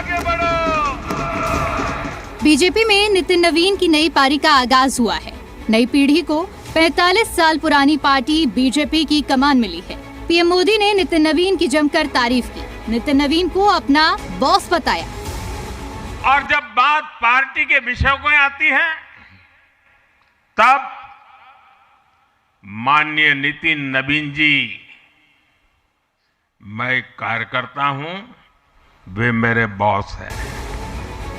आगे बढ़ो। बीजेपी में नितिन नवीन की नई पारी का आगाज हुआ है। नई पीढ़ी को 45 साल पुरानी पार्टी बीजेपी की कमान मिली है। पीएम मोदी ने नितिन नवीन की जमकर तारीफ की। नितिन नवीन को अपना बॉस बताया। और जब बात पार्टी के विषयों को आती है, तब माननीय नितिन नवीन जी, मैं कार्यकर्ता हूं, वे मेरे बॉस हैं।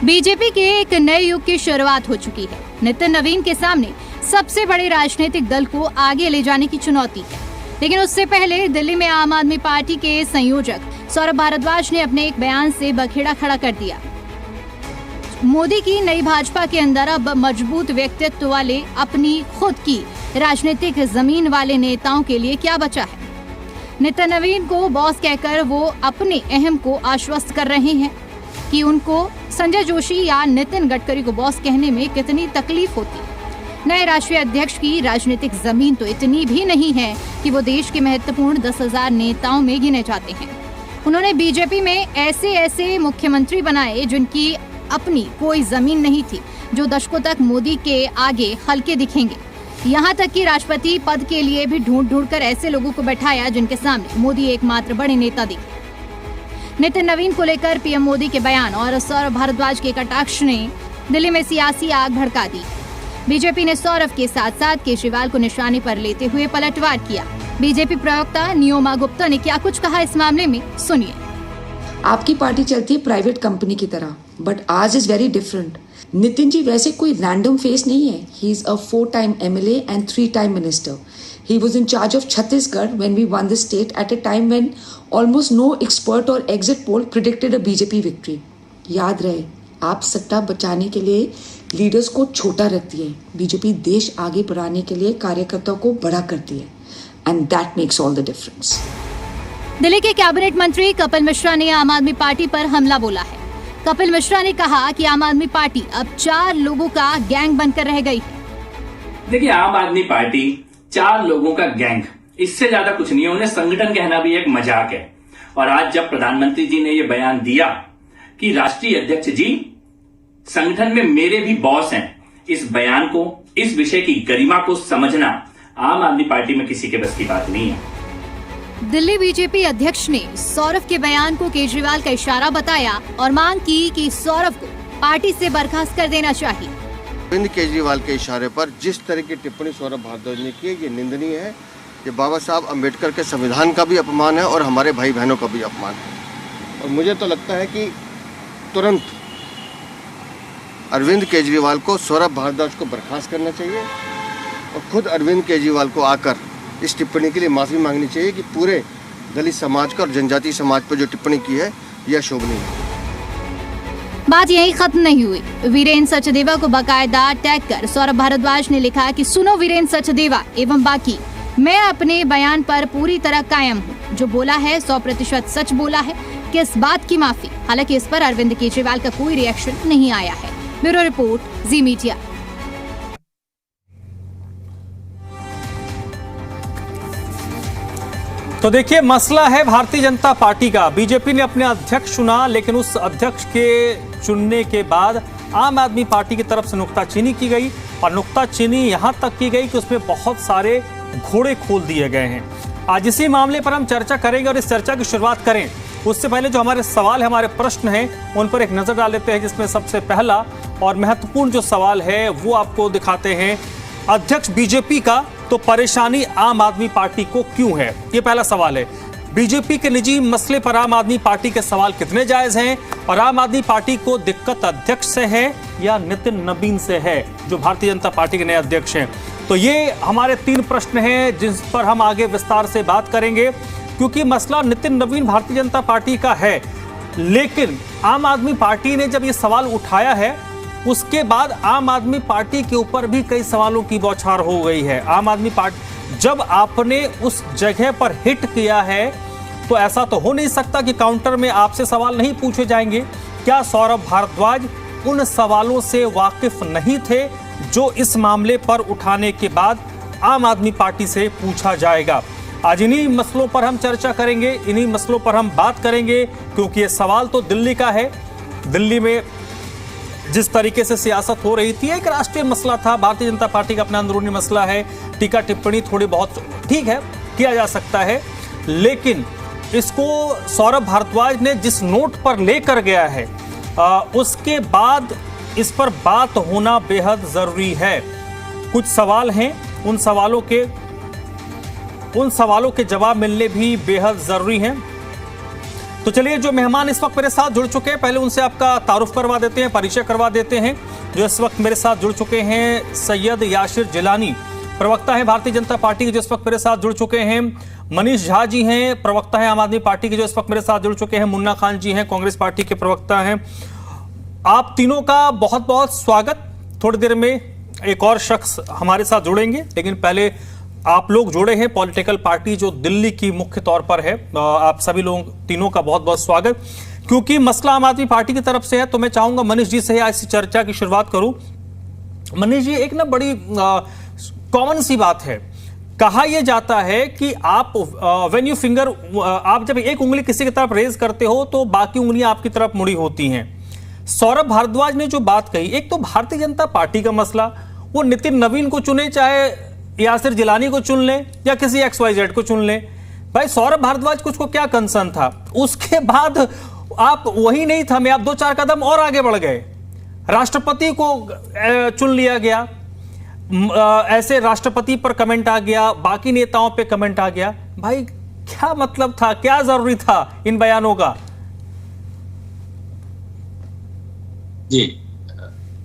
बीजेपी के एक नए युग की शुरुआत हो चुकी है। नितिन नवीन के सामने सबसे बड़े राजनीतिक दल को आगे ले जाने की चुनौती है। लेकिन उससे पहले दिल्ली में आम आदमी पार्टी के संयोजक सौरभ भारद्वाज ने अपने एक बयान से बखेड़ा खड़ा कर दिया। मोदी की नई भाजपा के अंदर अब मजबूत व्यक्तित्व वाले, अपनी खुद की राजनीतिक जमीन वाले नेताओं के लिए क्या बचा है। नितिन नवीन को बॉस कहकर वो अपने अहम को आश्वस्त कर रहे हैं कि उनको संजय जोशी या नितिन गडकरी को बॉस कहने में कितनी तकलीफ होती। नए राष्ट्रीय अध्यक्ष की राजनीतिक जमीन तो इतनी भी नहीं है कि वो देश के महत्वपूर्ण 10,000 नेताओं में गिने जाते हैं। उन्होंने बीजेपी में ऐसे मुख्यमंत्री बनाए जिनकी अपनी कोई जमीन नहीं थी, जो दशकों तक मोदी के आगे हल्के दिखेंगे। यहाँ तक कि राष्ट्रपति पद के लिए भी ढूंढ कर ऐसे लोगों को बैठाया जिनके सामने मोदी एकमात्र बड़े नेता दिखे। नितिन नवीन को लेकर पीएम मोदी के बयान और सौरभ भारद्वाज के कटाक्ष ने दिल्ली में सियासी आग भड़का दी। बीजेपी ने सौरभ के साथ साथ केजरीवाल को निशाने पर लेते हुए पलटवार किया। बीजेपी प्रवक्ता नियोमा गुप्ता ने क्या कुछ कहा इस मामले में, सुनिए। आपकी पार्टी चलती है प्राइवेट कंपनी की तरह, बट आज is very different. Nitin ji वैसे कोई रैंडम फेस नहीं है। He is a 4-time MLA and 3-time minister. He was in charge of Chhattisgarh when we won the state at a time when almost no expert or exit poll predicted a BJP victory. याद रहे, आप सत्ता बचाने के लिए leaders को छोटा रखती है, बीजेपी देश आगे बढ़ाने के लिए कार्यकर्ताओं को बड़ा करती है, and that makes all the difference. Delhi के कैबिनेट मंत्री कपिल मिश्रा ने आम आदमी पार्टी पर हमला बोला है। कपिल मिश्रा ने कहा कि आम आदमी पार्टी अब 4 लोगों का गैंग बनकर रह गई है। देखिए, आम आदमी पार्टी 4 लोगों का गैंग, इससे ज्यादा कुछ नहीं है। उन्हें संगठन कहना भी एक मजाक है। और आज जब प्रधानमंत्री जी ने ये बयान दिया कि राष्ट्रीय अध्यक्ष जी संगठन में मेरे भी बॉस हैं, इस बयान को, इस विषय की गरिमा को समझना आम आदमी पार्टी में किसी के बस की बात नहीं है। दिल्ली बीजेपी अध्यक्ष ने सौरभ के बयान को केजरीवाल का इशारा बताया और मांग की कि सौरभ को पार्टी से बर्खास्त कर देना चाहिए। अरविंद केजरीवाल के इशारे पर जिस तरह की टिप्पणी सौरभ भारद्वाज ने की, ये निंदनीय है। ये बाबा साहब अम्बेडकर के संविधान का भी अपमान है और हमारे भाई बहनों का भी अपमान है। और मुझे तो लगता है कि तुरंत अरविंद केजरीवाल को सौरभ भारद्वाज को बर्खास्त करना चाहिए और खुद अरविंद केजरीवाल को आकर इस टिप्पणी के लिए माफ़ी मांगनी चाहिए कि पूरे दलित समाज का और जनजातीय समाज पर जो टिप्पणी की है यह शोभनीय है। बात यही खत्म नहीं हुई। वीरेंद्र सचदेवा को बाकायदा टैग कर सौरभ भारद्वाज ने लिखा कि सुनो वीरेंद्र सचदेवा एवं बाकी, मैं अपने बयान पर पूरी तरह कायम हूँ। जो बोला है 100% सच बोला है। किस बात की माफी? हालांकि इस पर अरविंद केजरीवाल का कोई रिएक्शन नहीं आया है। ब्यूरो रिपोर्ट, जी मीडिया। तो देखिए, मसला है भारतीय जनता पार्टी का। बीजेपी ने अपने अध्यक्ष चुना, लेकिन उस अध्यक्ष के चुनने के बाद आम आदमी पार्टी की तरफ से नुक्ताचीनी की गई और नुक्ताचीनी यहां तक की गई कि उसमें बहुत सारे घोड़े खोल दिए गए हैं। आज इसी मामले पर हम चर्चा करेंगे और इस चर्चा की शुरुआत करें उससे पहले जो हमारे सवाल है, हमारे प्रश्न हैं, उन पर एक नजर डाल लेते हैं। जिसमें सबसे पहला और महत्वपूर्ण जो सवाल है वो आपको दिखाते हैं। अध्यक्ष बीजेपी का तो परेशानी आम आदमी पार्टी को क्यों है? ये पहला सवाल है। बीजेपी के निजी मसले पर आम आदमी पार्टी के सवाल कितने जायज हैं और आम आदमी पार्टी को दिक्कत अध्यक्ष से है या नितिन नवीन से है, जो भारतीय जनता पार्टी के नए अध्यक्ष हैं? तो ये हमारे 3 प्रश्न हैं जिस पर हम आगे विस्तार से बात करेंगे, क्योंकि मसला नितिन नवीन भारतीय जनता पार्टी का है। लेकिन आम आदमी पार्टी ने जब ये सवाल उठाया है, उसके बाद आम आदमी पार्टी के ऊपर भी कई सवालों की बौछार हो गई है। आम आदमी पार्टी, जब आपने उस जगह पर हिट किया है तो ऐसा तो हो नहीं सकता कि काउंटर में आपसे सवाल नहीं पूछे जाएंगे। क्या सौरभ भारद्वाज उन सवालों से वाकिफ नहीं थे जो इस मामले पर उठाने के बाद आम आदमी पार्टी से पूछा जाएगा? आज इन्हीं मसलों पर हम चर्चा करेंगे, इन्हीं मसलों पर हम बात करेंगे, क्योंकि ये सवाल तो दिल्ली का है दिल्ली में जिस तरीके से सियासत हो रही थी, एक राष्ट्रीय मसला था, भारतीय जनता पार्टी का अपना अंदरूनी मसला है, टीका टिप्पणी थोड़ी बहुत ठीक है किया जा सकता है, लेकिन इसको सौरभ भारद्वाज ने जिस नोट पर लेकर गया है उसके बाद इस पर बात होना बेहद जरूरी है। कुछ सवाल हैं, उन सवालों के जवाब मिलने भी बेहद जरूरी हैं। तो चलिए, जो मेहमान इस वक्त मेरे साथ जुड़ चुके हैं, पहले उनसे आपका तारुफ करवा देते हैं, परिचय करवा देते हैं। जो इस वक्त मेरे साथ जुड़ चुके हैं, सैयद यासिर जिलानी, प्रवक्ता है भारतीय जनता पार्टी के, जो इस वक्त मेरे साथ जुड़ चुके हैं। मनीष झा जी हैं, प्रवक्ता है आम आदमी पार्टी के, जो इस वक्त मेरे साथ जुड़ चुके हैं। मुन्ना खान जी हैं, कांग्रेस पार्टी के प्रवक्ता हैं। आप तीनों का बहुत बहुत स्वागत। थोड़ी देर में एक और शख्स हमारे साथ जुड़ेंगे, लेकिन पहले आप लोग जुड़े हैं पॉलिटिकल पार्टी जो दिल्ली की मुख्य तौर पर है। आप सभी लोग तीनों का बहुत बहुत स्वागत। क्योंकि मसला आम आदमी पार्टी की तरफ से है, तो मैं चाहूंगा मनीष जी से आज इस चर्चा की शुरुआत करूं। मनीष जी, एक ना बड़ी कॉमन सी बात है, कहा यह जाता है कि आप व्हेन यू फिंगर, आप जब एक उंगली किसी की तरफ रेज करते हो तो बाकी उंगलियां आपकी तरफ मुड़ी होती हैं। सौरभ भारद्वाज ने जो बात कही, एक तो भारतीय जनता पार्टी का मसला, वो नितिन नवीन को चुने, चाहे यासिर जिलानी को चुन ले या किसी XYZ को चुन ले, भाई सौरभ भारद्वाज कुछ को क्या कंसर्न था। उसके बाद आप वही नहीं थमे, आप 2-4 कदम और आगे बढ़ गए, राष्ट्रपति को चुन लिया गया। ऐसे राष्ट्रपति पर कमेंट आ गया, बाकी नेताओं पे कमेंट आ गया। भाई क्या मतलब था, क्या जरूरी था इन बयानों का? जी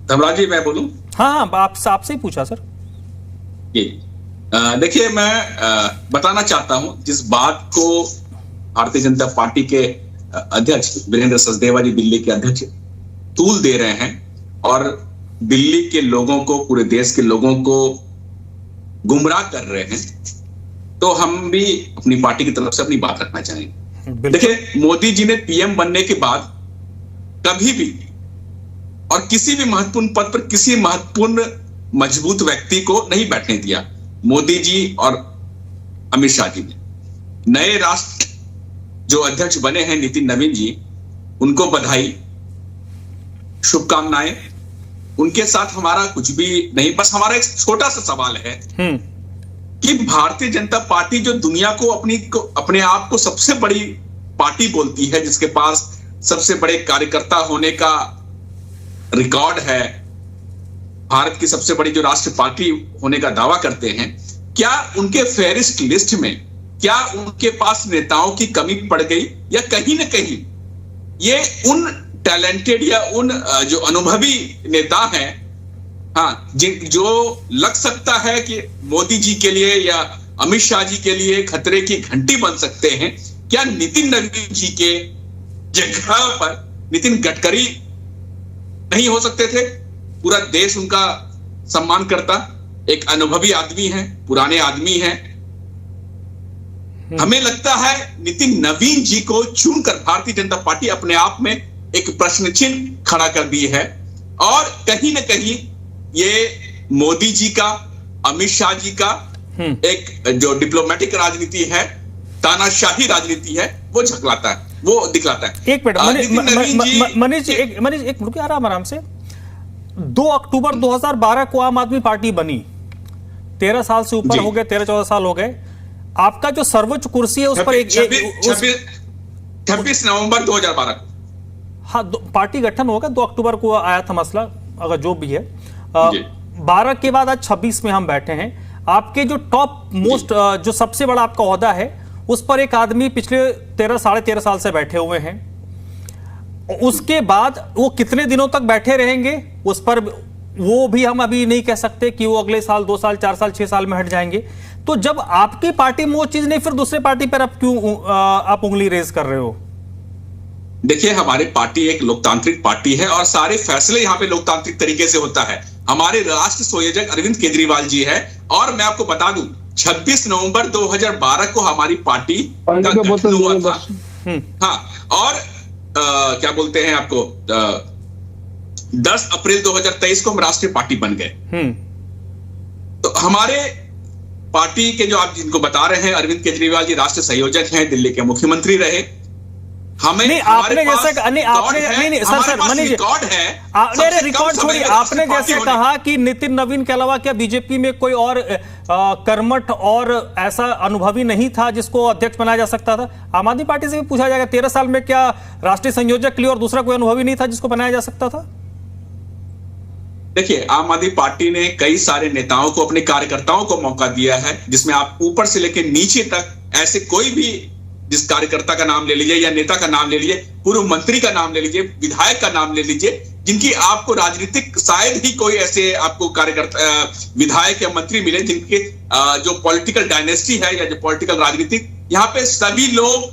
धर्मराज जी, मैं बोलूं? हाँ, आपसे ही पूछा सर। देखिए, मैं बताना चाहता हूं, जिस बात को भारतीय जनता पार्टी के अध्यक्ष वीरेंद्र सचदेवा जी, दिल्ली के अध्यक्ष, तूल दे रहे हैं और दिल्ली के लोगों को, पूरे देश के लोगों को गुमराह कर रहे हैं, तो हम भी अपनी पार्टी की तरफ से अपनी बात रखना चाहेंगे। देखिए, मोदी जी ने PM बनने के बाद कभी भी और किसी भी महत्वपूर्ण पद पर किसी महत्वपूर्ण मजबूत व्यक्ति को नहीं बैठने दिया। मोदी जी और अमित शाह जी ने नए राष्ट्र जो अध्यक्ष बने हैं, नितिन नवीन जी, उनको बधाई, शुभकामनाएं। उनके साथ हमारा कुछ भी नहीं, बस हमारा एक छोटा सा सवाल है कि भारतीय जनता पार्टी जो दुनिया को अपने आप को सबसे बड़ी पार्टी बोलती है, जिसके पास सबसे बड़े कार्यकर्ता होने का रिकॉर्ड है, भारत की सबसे बड़ी जो राष्ट्रीय पार्टी होने का दावा करते हैं, क्या उनके फेरिस्ट लिस्ट में, क्या उनके पास नेताओं की कमी पड़ गई, या कहीं ना कहीं ये उन टैलेंटेड या उन जो अनुभवी नेता हैं, हाँ, जो लग सकता है कि मोदी जी के लिए या अमित शाह जी के लिए खतरे की घंटी बन सकते हैं, क्या नितिन नवीन जी के जगह पर नितिन गडकरी नहीं हो सकते थे? पूरा देश उनका सम्मान करता, एक अनुभवी आदमी है, पुराने आदमी हैं। हमें लगता है नितिन नवीन जी को चुनकर भारतीय जनता पार्टी अपने आप में एक प्रश्न चिन्ह खड़ा कर दी है, और कहीं ना कहीं ये मोदी जी का, अमित शाह जी का एक जो डिप्लोमेटिक राजनीति है, तानाशाही राजनीति है, वो झकलाता है, वो दिखलाता है। एक मिनट मनीष जी, एक मिनट रुकिए, आराम से। 2 अक्टूबर 2012 को आम आदमी पार्टी बनी, 13 साल से ऊपर हो गए, 13-14 साल हो गए। आपका जो सर्वोच्च कुर्सी है उस पर 26 नवंबर 2012 को, हाँ, पार्टी गठन होगा, 2 अक्टूबर को आया था मसला, अगर जो भी है। 12 के बाद आज 26 में हम बैठे हैं। आपके जो टॉप मोस्ट, जो सबसे बड़ा आपका ओहदा है, उस पर एक आदमी पिछले 13-13.5 साल से बैठे हुए हैं। उसके बाद वो कितने दिनों तक बैठे रहेंगे उस पर वो भी हम अभी नहीं कह सकते कि वो अगले साल, 2 साल, 4 साल, 6 साल में हट जाएंगे। तो जब आपकी पार्टी में वो चीज नहीं, फिर दूसरे पार्टी पर आप क्यों आप उंगली रेज कर रहे हो? देखिए, हमारी पार्टी एक लोकतांत्रिक पार्टी है और सारे फैसले यहाँ पे लोकतांत्रिक तरीके से होता है। हमारे राष्ट्र संयोजक अरविंद केजरीवाल जी है, और मैं आपको बता दूं 26 नवंबर 2012 को हमारी पार्टी का गठन हुआ था। हाँ, और क्या बोलते हैं आपको, 10 अप्रैल 2023 को हम राष्ट्रीय पार्टी बन गए। तो हमारे पार्टी के जो आप जिनको बता रहे हैं, अरविंद केजरीवाल जी राष्ट्रीय संयोजक हैं, दिल्ली के मुख्यमंत्री रहे। हमें नहीं, आपने जैसे नहीं आपने नहीं सर मनीष जी रिकॉर्ड है, आपने रिकॉर्ड छोड़िए, आपने जैसे कहा कि नितिन नवीन के अलावा क्या बीजेपी में कोई और कर्मठ और ऐसा अनुभवी नहीं था जिसको अध्यक्ष बनाया जा सकता था। आम आदमी पार्टी से भी पूछा जाएगा 13 साल में क्या राष्ट्रीय संयोजक के लिए और दूसरा कोई अनुभवी नहीं था जिसको बनाया जा सकता था? देखिए, आम आदमी पार्टी ने कई सारे नेताओं को, अपने कार्यकर्ताओं को मौका दिया है, जिसमें आप ऊपर से लेकर नीचे तक ऐसे कोई भी जिस कार्यकर्ता का नाम ले लीजिए या नेता का नाम ले लीजिए, पूर्व मंत्री का नाम ले लीजिए, विधायक का नाम ले लीजिए, जिनकी आपको राजनीतिक शायद ही कोई ऐसे आपको कार्यकर्ता विधायक या मंत्री मिले जिनके जो पॉलिटिकल डायनेस्टी है या जो पॉलिटिकल राजनीतिक, यहाँ पे सभी लोग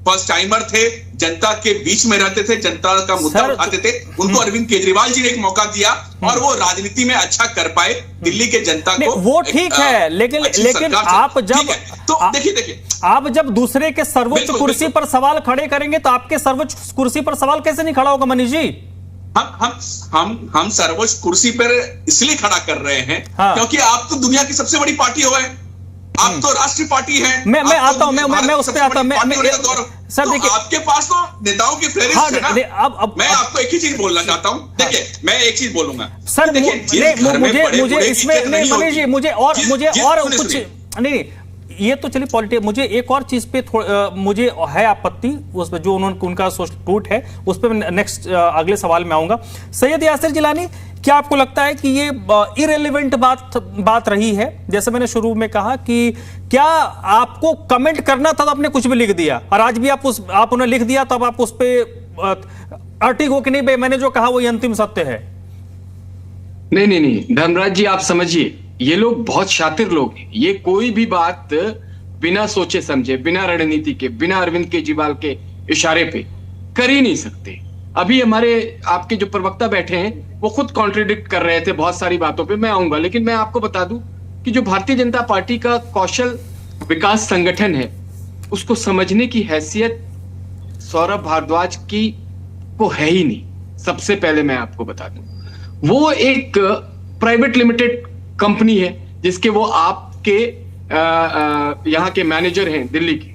फर्स्ट टाइमर थे, जनता के बीच में रहते थे, जनता का मुद्दा उठाते थे। उनको अरविंद केजरीवाल जी ने एक मौका दिया और वो राजनीति में अच्छा कर पाए, दिल्ली के जनता को। वो ठीक है, लेकिन आप जब तो देखिए आप जब दूसरे के सर्वोच्च कुर्सी पर सवाल खड़े करेंगे तो आपके सर्वोच्च कुर्सी पर सवाल कैसे नहीं खड़ा होगा मनीष जी? हम सर्वोच्च कुर्सी पर इसलिए खड़ा कर रहे हैं क्योंकि आप तो दुनिया की सबसे बड़ी पार्टी हो गए, आप तो राष्ट्रीय पार्टी है। मैं आता हूं, मैं उस पे आता हूं। सर देखिए, आपके पास तो नेताओं की फेहरिस्त है ना। अब मैं आपको एक ही चीज बोलना चाहता हूं। देखिए, मैं एक चीज बोलूंगा सर, मुझे इसमें नहीं मनीष जी, मुझे और कुछ नहीं, ये तो चलिए पॉलिटिक्स। मुझे एक और चीज पे मुझे है आपत्ति, उस पर जो उनका ट्वीट है उस पर नेक्स्ट अगले सवाल में आऊंगा। सैयद यासिर जिलानी, क्या आपको लगता है कि ये इरेलीवेंट बात रही है? जैसे मैंने शुरू में कहा कि क्या आपको कमेंट करना था तो आपने कुछ भी लिख दिया, और आज भी आप उन्हें लिख दिया, तब आप उस पर अर्टिक हो कि नहीं भाई मैंने जो कहा वो अंतिम सत्य है? नहीं धर्मराज जी, आप समझिए, ये लोग बहुत शातिर लोग हैं। ये कोई भी बात बिना सोचे समझे, बिना रणनीति के, बिना अरविंद केजरीवाल के इशारे पे कर ही नहीं सकते। अभी हमारे आपके जो प्रवक्ता बैठे हैं वो खुद कॉन्ट्रडिक्ट कर रहे थे बहुत सारी बातों पे, मैं आऊंगा, लेकिन मैं आपको बता दूं कि जो भारतीय जनता पार्टी का कौशल विकास संगठन है उसको समझने की हैसियत सौरभ भारद्वाज की को है ही नहीं। सबसे पहले मैं आपको बता दूं, वो एक प्राइवेट लिमिटेड कंपनी है जिसके वो आपके यहाँ के मैनेजर हैं दिल्ली के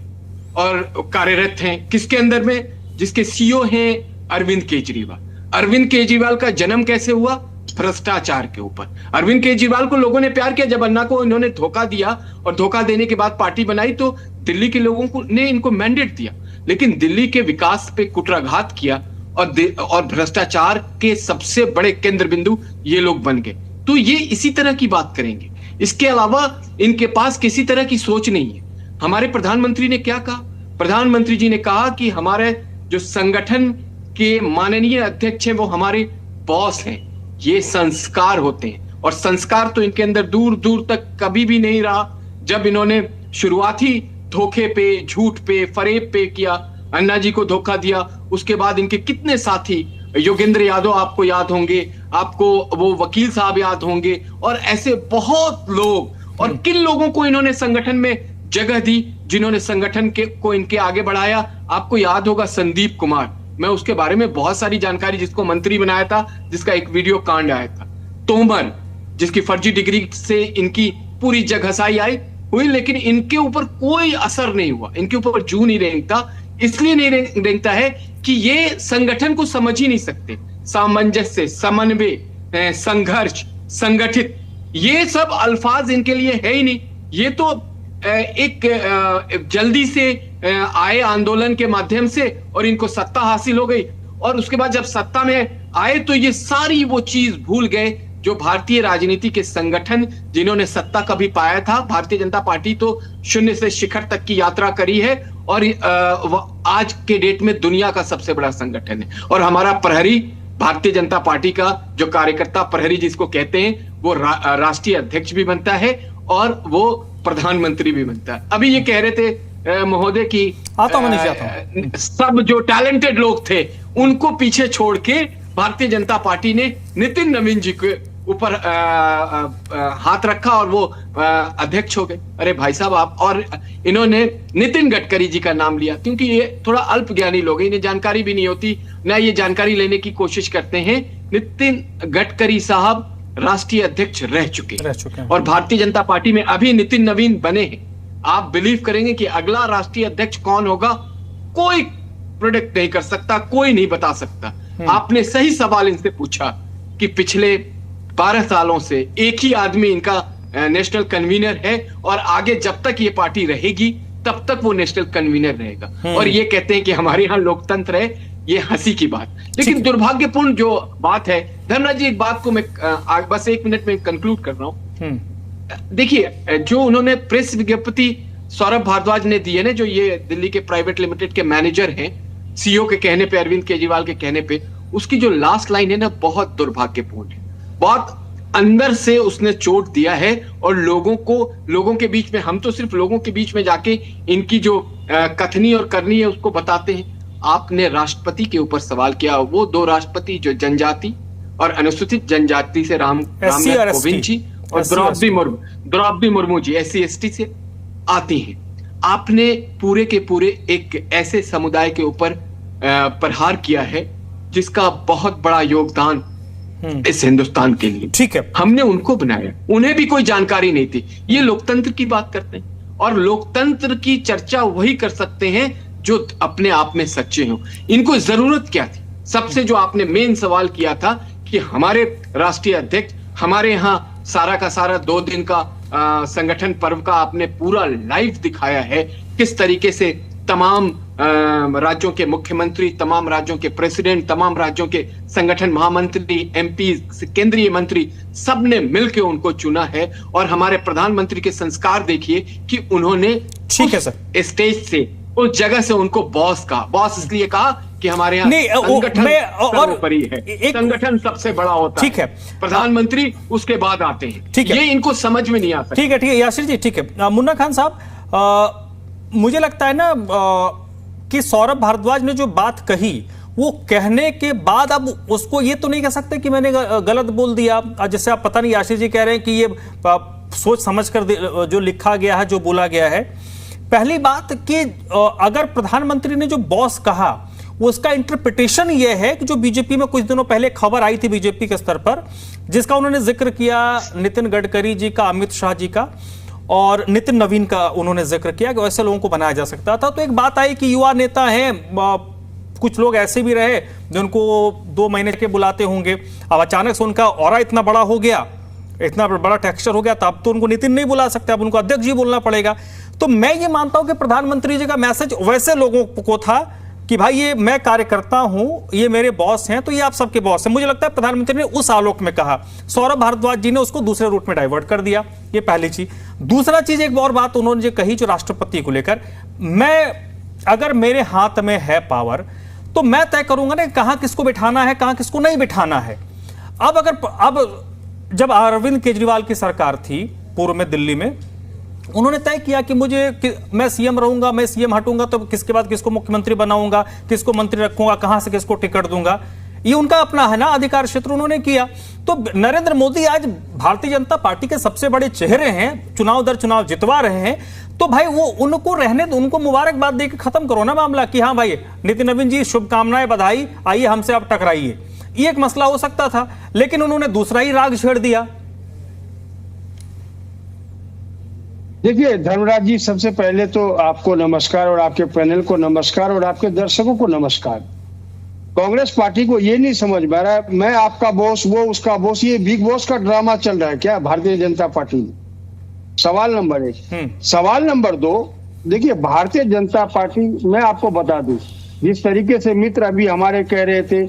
और कार्यरत हैं। किसके अंदर में? जिसके सीईओ हैं अरविंद केजरीवाल। अरविंद केजरीवाल का जन्म कैसे हुआ? भ्रष्टाचार के ऊपर। अरविंद केजरीवाल को लोगों ने प्यार किया। जब अन्ना को इन्होंने धोखा दिया और धोखा देने के बाद पार्टी बनाई तो दिल्ली के लोगों को ने इनको मैंडेट दिया, लेकिन दिल्ली के विकास पे कुठाराघात किया और भ्रष्टाचार के सबसे बड़े केंद्र बिंदु ये लोग बन गए। तो ये इसी तरह की बात करेंगे, इसके अलावा इनके पास किसी तरह की सोच नहीं है। हमारे प्रधानमंत्री ने क्या कहा? प्रधानमंत्री जी ने कहा कि हमारे जो संगठन के माननीय अध्यक्ष हैं वो हमारे बॉस हैं। ये संस्कार होते हैं और संस्कार तो इनके अंदर दूर दूर तक कभी भी नहीं रहा। जब इन्होंने शुरुआती धोखे पे, झूठ पे, फरेब पे किया, अन्ना जी को धोखा दिया, उसके बाद इनके कितने साथी, योगेंद्र यादव आपको याद होंगे, आपको वो वकील साहब याद होंगे, और ऐसे बहुत लोग, और किन लोगों को इन्होंने संगठन में जगह दी, जिन्होंने संगठन को इनके आगे बढ़ाया। आपको याद होगा संदीप कुमार, मैं उसके बारे में बहुत सारी जानकारी, जिसको मंत्री बनाया था, जिसका एक वीडियो कांड आया था। तोमर, जिसकी फर्जी डिग्री से इनकी पूरी जगहसाई आई हुई, लेकिन इनके ऊपर कोई असर नहीं हुआ, इनके ऊपर जू नहीं रेंगता। इसलिए नहीं रेंगता है कि ये संगठन को समझ ही नहीं सकते। सामंजस्य, समन्वय, संघर्ष, संगठित, ये सब अल्फाज इनके लिए है ही नहीं। ये तो एक जल्दी से आए आंदोलन के माध्यम से और इनको सत्ता हासिल हो गई, और उसके बाद जब सत्ता में आए तो ये सारी वो चीज भूल गए जो भारतीय राजनीति के संगठन जिन्होंने सत्ता कभी पाया था। भारतीय जनता पार्टी तो शून्य से शिखर तक की यात्रा करी है और आज के डेट में दुनिया का सबसे बड़ा संगठन है। और हमारा प्रहरी, भारतीय जनता पार्टी का जो कार्यकर्ता प्रहरी जिसको कहते हैं, वो राष्ट्रीय अध्यक्ष भी बनता है और वो प्रधानमंत्री भी बनता है। अभी ये कह रहे थे महोदय की सब जो टैलेंटेड लोग थे उनको पीछे छोड़ के भारतीय जनता पार्टी ने नितिन नवीन जी के ऊपर हाथ रखा और वो अध्यक्ष हो गए। अरे भाई साहब आप, और इन्होंने नितिन गडकरी जी का नाम लिया क्योंकि ये थोड़ा अल्प ज्ञानी लोग हैं, इन्हें जानकारी भी नहीं होती, ना ये जानकारी लेने की कोशिश करते हैं। नितिन गडकरी साहब राष्ट्रीय अध्यक्ष रह चुके हैं और भारतीय जनता पार्टी में अभी नितिन नवीन बने हैं। आप बिलीव करेंगे कि अगला राष्ट्रीय अध्यक्ष कौन होगा? कोई प्रोडिक्ट नहीं कर सकता, कोई नहीं बता सकता। आपने सही सवाल इनसे पूछा कि पिछले 12 सालों से एक ही आदमी इनका नेशनल कन्वीनर है और आगे जब तक ये पार्टी रहेगी तब तक वो नेशनल कन्वीनर रहेगा, और ये कहते हैं कि हमारे यहाँ लोकतंत्र है। ये हंसी की बात, लेकिन दुर्भाग्यपूर्ण जो बात है धर्मराज जी, एक बात को मैं बस 1 मिनट में कंक्लूड कर रहा हूं। देखिए, जो उन्होंने प्रेस विज्ञप्ति सौरभ भारद्वाज ने दी है ना, जो ये दिल्ली के प्राइवेट लिमिटेड के मैनेजर हैं, सीईओ के कहने पे, अरविंद केजरीवाल के कहने पे, उसकी जो लास्ट लाइन है ना, बहुत दुर्भाग्यपूर्ण है। बहुत अंदर से उसने चोट दिया है, और लोगों के बीच में, हम तो सिर्फ लोगों के बीच में जाके इनकी जो कथनी और करनी है उसको बताते हैं। आपने राष्ट्रपति के ऊपर सवाल किया, वो 2 राष्ट्रपति जो जनजाति और अनुसूचित जनजाति से रामनाथ कोविंद जी और द्रौपदी मुर्मू जी SC/ST से आती हैं। आपने पूरे के पूरे एक ऐसे समुदाय के ऊपर प्रहार किया है जिसका बहुत बड़ा योगदान इस हिंदुस्तान के लिए, ठीक है, हमने उनको बनाया, उन्हें भी कोई जानकारी नहीं थी। ये लोकतंत्र की बात करते हैं, और लोकतंत्र की चर्चा वही कर सकते हैं जो अपने आप में सच्चे हों। इनको जरूरत क्या थी? सबसे जो आपने मेन सवाल किया था कि हमारे राष्ट्रीय अध्यक्ष, हमारे यहाँ सारा का सारा 2 दिन का संगठन पर्व का आपने पूरा लाइव दिखाया है, किस तरीके से तमाम राज्यों के मुख्यमंत्री, तमाम राज्यों के प्रेसिडेंट, तमाम राज्यों के संगठन महामंत्री, MP, केंद्रीय मंत्री, सब ने मिलकर उनको चुना है। और हमारे प्रधानमंत्री के संस्कार देखिए कि उन्होंने, ठीक है सर, स्टेज से, उस जगह से उनको बॉस कहा। बॉस इसलिए कहा कि हमारे यहाँ संगठन सर्वोपरि है, संगठन सबसे बड़ा होता है, ठीक है, प्रधानमंत्री उसके बाद आते हैं, ठीक है, ये इनको समझ में नहीं आ सकता। ठीक है यासिर जी, ठीक है। मुन्ना खान साहब, मुझे लगता है ना कि सौरभ भारद्वाज ने जो बात कही, वो कहने के बाद अब उसको ये तो नहीं कह सकते कि मैंने गलत बोल दिया। जैसे आप, पता नहीं, यासिर जी कह रहे हैं कि ये सोच समझ कर जो लिखा गया है, जो बोला गया है। पहली बात कि अगर प्रधानमंत्री ने जो बॉस कहा, वो उसका इंटरप्रिटेशन ये है कि जो बीजेपी में कुछ दिनों पहले खबर आई थी बीजेपी के स्तर पर, जिसका उन्होंने जिक्र किया नितिन गडकरी जी का, अमित शाह जी का और नितिन नवीन का उन्होंने जिक्र किया कि ऐसे लोगों को बनाया जा सकता था। तो एक बात आई कि युवा नेता हैं, कुछ लोग ऐसे भी रहे जो उनको 2 महीने के बुलाते होंगे। अब अचानक से उनका ऑरा इतना बड़ा हो गया, इतना बड़ा टेक्सचर हो गया, तो अब तो उनको नितिन नहीं बुला सकते, अब उनको अध्यक्ष जी बोलना पड़ेगा। तो मैं ये मानता हूं कि प्रधानमंत्री जी का मैसेज वैसे लोगों को था कि भाई ये मैं कार्यकर्ता हूं, ये मेरे बॉस हैं, तो ये आप सबके बॉस हैं। मुझे लगता है प्रधानमंत्री ने उस आलोक में कहा। सौरभ भारद्वाज जी ने उसको दूसरे रूट में डाइवर्ट कर दिया, ये पहली चीज। दूसरा चीज, एक और बात उन्होंने जो कही जो राष्ट्रपति को लेकर, मैं अगर मेरे हाथ में है पावर तो मैं तय करूंगा ना कहां किसको बिठाना है, कहां किसको नहीं बिठाना है। अब जब अरविंद केजरीवाल की सरकार थी पूर्व में दिल्ली में, उन्होंने तय किया कि मैं सीएम रहूंगा, मैं सीएम हटूंगा तो किसके बाद किसको मुख्यमंत्री बनाऊंगा, किसको मंत्री रखूंगा, कहां से किसको टिकट दूंगा, ये उनका अपना है ना अधिकार क्षेत्र, उन्होंने किया। तो नरेंद्र मोदी आज भारतीय जनता पार्टी के सबसे बड़े चेहरे हैं, चुनाव दर चुनाव जितवा रहे हैं, तो भाई वो उनको रहने दो, उनको मुबारकबाद देकर खत्म करो ना मामला कि हाँ भाई नितिन नवीन जी शुभकामनाएं, बधाई, आइए हमसे आप टकराइए। ये एक मसला हो सकता था, लेकिन उन्होंने दूसरा ही राग छेड़ दिया। देखिए धर्मराज जी, सबसे पहले तो आपको नमस्कार, और आपके पैनल को नमस्कार, और आपके दर्शकों को नमस्कार। कांग्रेस पार्टी को ये नहीं समझ में आ रहा है मैं आपका बॉस, वो उसका बॉस, ये बिग बॉस का ड्रामा चल रहा है क्या भारतीय जनता पार्टी में? सवाल नंबर 1। सवाल नंबर 2, देखिए भारतीय जनता पार्टी, मैं आपको बता दूं, जिस तरीके से मित्र अभी हमारे कह रहे थे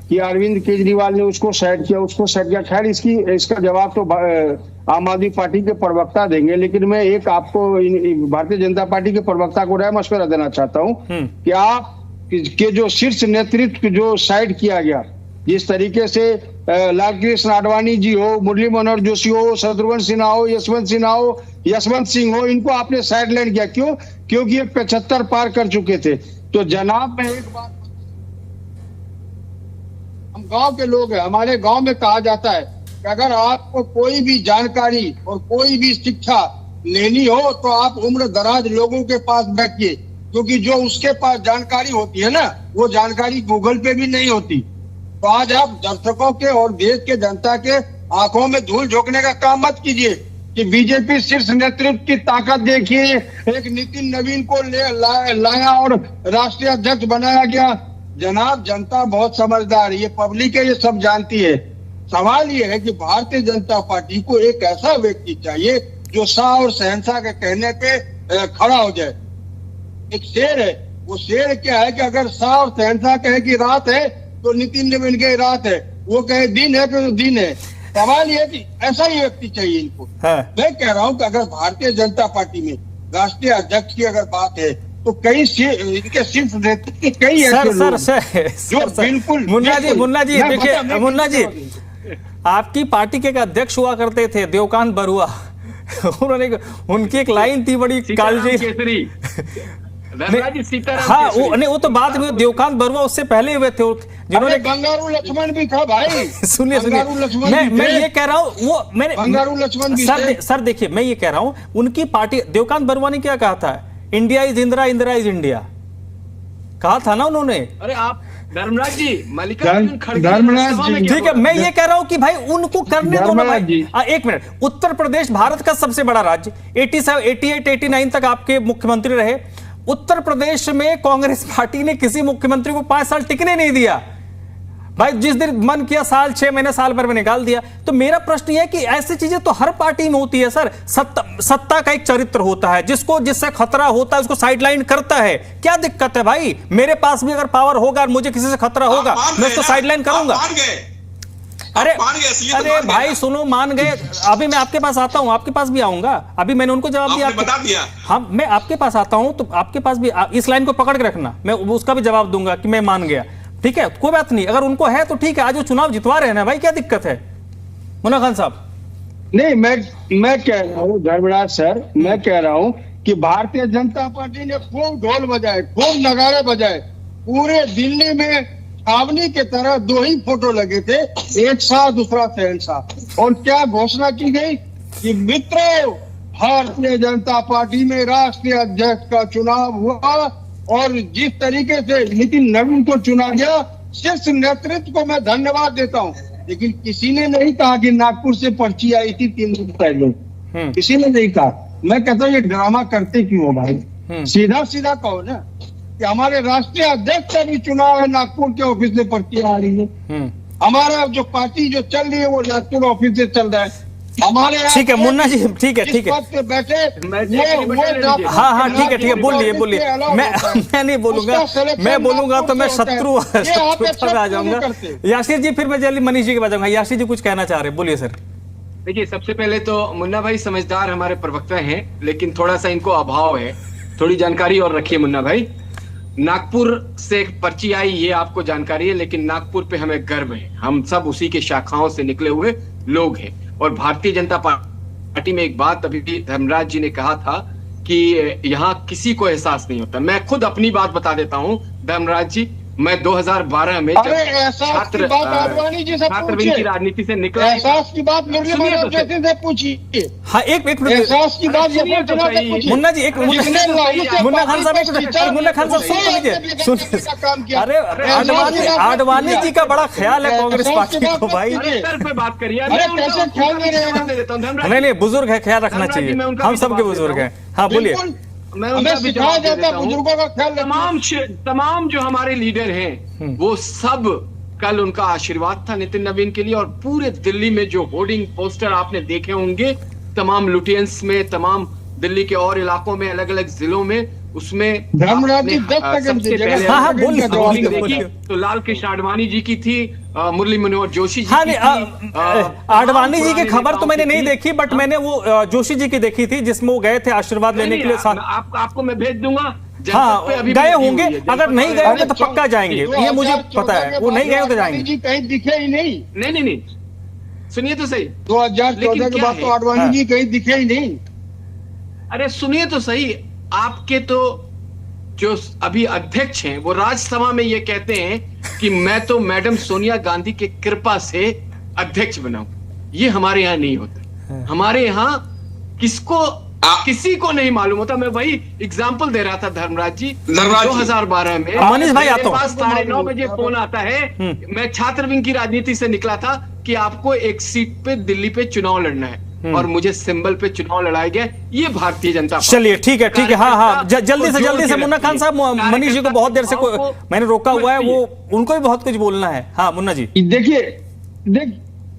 कि अरविंद केजरीवाल ने उसको साइड किया, खैर इसका जवाब तो आम आदमी पार्टी के प्रवक्ता देंगे, लेकिन मैं एक आपको भारतीय जनता पार्टी के प्रवक्ता को राय मशवरा देना चाहता हूं कि आप के जो शीर्ष नेतृत्व जो साइड किया गया, जिस तरीके से लालकृष्ण आडवाणी जी हो, मुरली मनोहर जोशी हो, शत्रुघ्न सिन्हा हो, यशवंत सिंह हो, इनको आपने साइड लाइन किया। क्यों? क्योंकि ये 75 पार कर चुके थे। तो जनाब, मैं एक बात, हम गांव के लोग हैं, हमारे गांव में कहा जाता है कि अगर आपको कोई भी जानकारी और कोई भी शिक्षा लेनी हो तो आप उम्र दराज लोगों के पास बैठिए, क्योंकि जो उसके पास जानकारी होती है ना, वो जानकारी गूगल पे भी नहीं होती। तो आज आप दर्शकों के और देश के जनता के आंखों में धूल झोंकने का काम मत कीजिए कि बीजेपी शीर्ष नेतृत्व की ताकत देखिए, एक नितिन नवीन को लाया और राष्ट्रीय अध्यक्ष बनाया गया। जनाब, जनता बहुत समझदार है, ये पब्लिक है, ये सब जानती है। सवाल ये है कि भारतीय जनता पार्टी को एक ऐसा व्यक्ति चाहिए जो शाह और शहंशाह के कहने पे खड़ा हो जाए। एक शेर है, वो शेर क्या है कि अगर शाह और शहंशाह कहे कि रात है तो नितिन नवीन कहे रात है, वो कहे दिन है तो दिन है। सवाल ये है कि ऐसा ही व्यक्ति चाहिए इनको। मैं कह रहा हूँ कि अगर भारतीय जनता पार्टी में राष्ट्रीय अध्यक्ष की अगर बात है तो कई इनके शीर्ष नेतृत्व के कई ऐसे लोग जो बिल्कुल। मुन्ना जी देखिए, मुन्ना जी आपकी पार्टी के एक अध्यक्ष हुआ करते थे देवकांत बरुआ, उन्होंने उनकी एक लाइन थी बड़ी कालजी। हाँ वो तो बाद में देवकांत बरुआ उससे पहले हुए थे जिन्होंने बंगारू लक्ष्मण भी था भाई। सुनिए मैं ये कह रहा हूँ, वो मैंने बंगारू लक्ष्मण भी सर देखिए मैं ये कह रहा हूँ, उनकी पार्टी देवकांत बरुआ ने क्या कहा था, India is Indira, Indira is India कहा था ना उन्होंने। अरे आप धर्मराज जी, मल्लिकार्जुन धर्मराज जी, ठीक है, मैं ये कह रहा हूं कि भाई उनको करने दो ना भाई। एक मिनट, उत्तर प्रदेश भारत का सबसे बड़ा राज्य, 87, 88, 89 तक आपके मुख्यमंत्री रहे। उत्तर प्रदेश में कांग्रेस पार्टी ने किसी मुख्यमंत्री को 5 साल टिकने नहीं दिया भाई, जिस दिन मन किया साल 6 महीने साल भर में निकाल दिया। तो मेरा प्रश्न यह है कि ऐसी चीजें तो हर पार्टी में होती है सर। सत्ता का एक चरित्र होता है, जिससे खतरा होता है उसको साइडलाइन करता है। क्या दिक्कत है भाई, मेरे पास भी अगर पावर होगा और मुझे किसी से खतरा होगा मैं उसको साइडलाइन करूंगा। अरे भाई सुनो, मान गए, अभी मैं आपके पास आता हूं, आपके पास भी आऊंगा, अभी मैंने उनको जवाब दिया, बता दिया। हाँ मैं आपके पास आता हूं तो आपके पास भी इस लाइन को पकड़ के रखना, मैं उसका भी जवाब दूंगा कि मैं मान गया। ठीक है, कोई बात नहीं, अगर उनको है तो ठीक है, आज वो चुनाव जितवा रहे हैं ना भाई, क्या दिक्कत है मुन्ना खान साहब। नहीं, मैं कह रहा हूँ धर्मराज सर, मैं कह रहा हूँ कि भारतीय जनता पार्टी ने खूब ढोल बजाए, खूब नगाड़े बजाए, पूरे दिल्ली में छावनी के तरह 2 ही फोटो लगे थे, एक शाह दूसरा शहंशाह, और क्या घोषणा की गई कि मित्रों, भारतीय जनता पार्टी में राष्ट्रीय अध्यक्ष का चुनाव हुआ और जिस तरीके से नितिन नवीन को चुना गया, शीर्ष नेतृत्व को मैं धन्यवाद देता हूं। लेकिन किसी ने नहीं कहा कि नागपुर से पर्ची आई थी 3 दिन पहले, किसी ने नहीं कहा। मैं कहता हूँ ये ड्रामा करते क्यों हो भाई, सीधा सीधा कहो ना कि हमारे राष्ट्रीय अध्यक्ष का भी चुनाव है, नागपुर के ऑफिस से पर्ची आ रही है। हमारा जो पार्टी जो चल रही है वो नागपुर ऑफिस से चल रहा है। हमारे ठीक है मुन्ना जी, ठीक है बैठे हाँ ठीक है बोलिए, मैं नहीं बोलूंगा, मैं बोलूंगा तो मैं शत्रु पर आ जाऊंगा। याशीर जी, फिर मैं जल्दी मनीष जी के पास जाऊंगा। याशीर जी कुछ कहना चाह रहे, बोलिए सर। देखिए, सबसे पहले तो मुन्ना भाई समझदार हमारे प्रवक्ता हैं, लेकिन थोड़ा सा इनको अभाव है, थोड़ी जानकारी और रखिए मुन्ना भाई। नागपुर से पर्ची आई ये आपको जानकारी है, लेकिन नागपुर पे हमें गर्व है, हम सब उसी के शाखाओं से निकले हुए लोग हैं। और भारतीय जनता पार्टी में एक बात अभी भी धर्मराज जी ने कहा था कि यहाँ किसी को एहसास नहीं होता। मैं खुद अपनी बात बता देता हूँ धर्मराज जी, मैं 2012 में छात्रविंग की राजनीति से निकला, एहसास की बात मुरली मनोहर जोशी से पूछिए। हाँ एक एहसास की बात मुन्ना जी, एक मुन्ना खान साहब, मुन्ना खान साहब सुन लीजिए। अरे आडवाणी जी का बड़ा ख्याल है कांग्रेस पार्टी को भाई, पे बात करिए। नहीं, बुजुर्ग है, ख्याल रखना चाहिए, हम सबके बुजुर्ग हैं। हाँ बोलिए। मैं सिखाया जाता है बुजुर्गों का ख्याल। तमाम जो हमारे लीडर हैं वो सब, कल उनका आशीर्वाद था नितिन नवीन के लिए, और पूरे दिल्ली में जो होर्डिंग पोस्टर आपने देखे होंगे, तमाम लुटियंस में, तमाम दिल्ली के और इलाकों में, अलग अलग जिलों में, उसमें सबसे पहले तो लाल कृष्ण आडवाणी जी की थी, मुरली मनोहर जोशी जी की थी। आडवाणी जी की खबर तो मैंने नहीं देखी, बट मैंने वो जोशी जी की देखी थी जिसमें वो गए थे आशीर्वाद लेने के लिए। आपको मैं भेज दूंगा। हाँ गए होंगे, अगर नहीं गए होंगे तो पक्का जाएंगे, ये मुझे पता है, वो नहीं गए तो जाएंगे। कहीं दिखे ही नहीं। नहीं, सुनिए तो सही, 2014 के बाद तो आडवाणी जी कहीं दिखे ही नहीं। अरे सुनिए तो सही, आपके तो जो अभी अध्यक्ष हैं वो राज्यसभा में ये कहते हैं कि मैं तो मैडम सोनिया गांधी के कृपा से अध्यक्ष बनाऊं। ये हमारे यहाँ नहीं होता। हमारे यहाँ किसी को नहीं मालूम होता। मैं वही एग्जाम्पल दे रहा था धर्मराज जी, 2012 में मनीष भाई मेरे पास 9:30 बजे फोन आता है, मैं छात्रविंग की राजनीति से निकला था कि आपको एक सीट पे दिल्ली पे चुनाव लड़ना है। और मुझे सिंबल पे चुनाव लड़ाया गया, ये भारतीय जनता पार्टी। चलिए ठीक है हाँ, जल्दी से मुन्ना खान साहब, मनीष जी को बहुत देर से मैंने रोका हुआ है, वो उनको भी बहुत कुछ बोलना है। हाँ मुन्ना जी। देखिए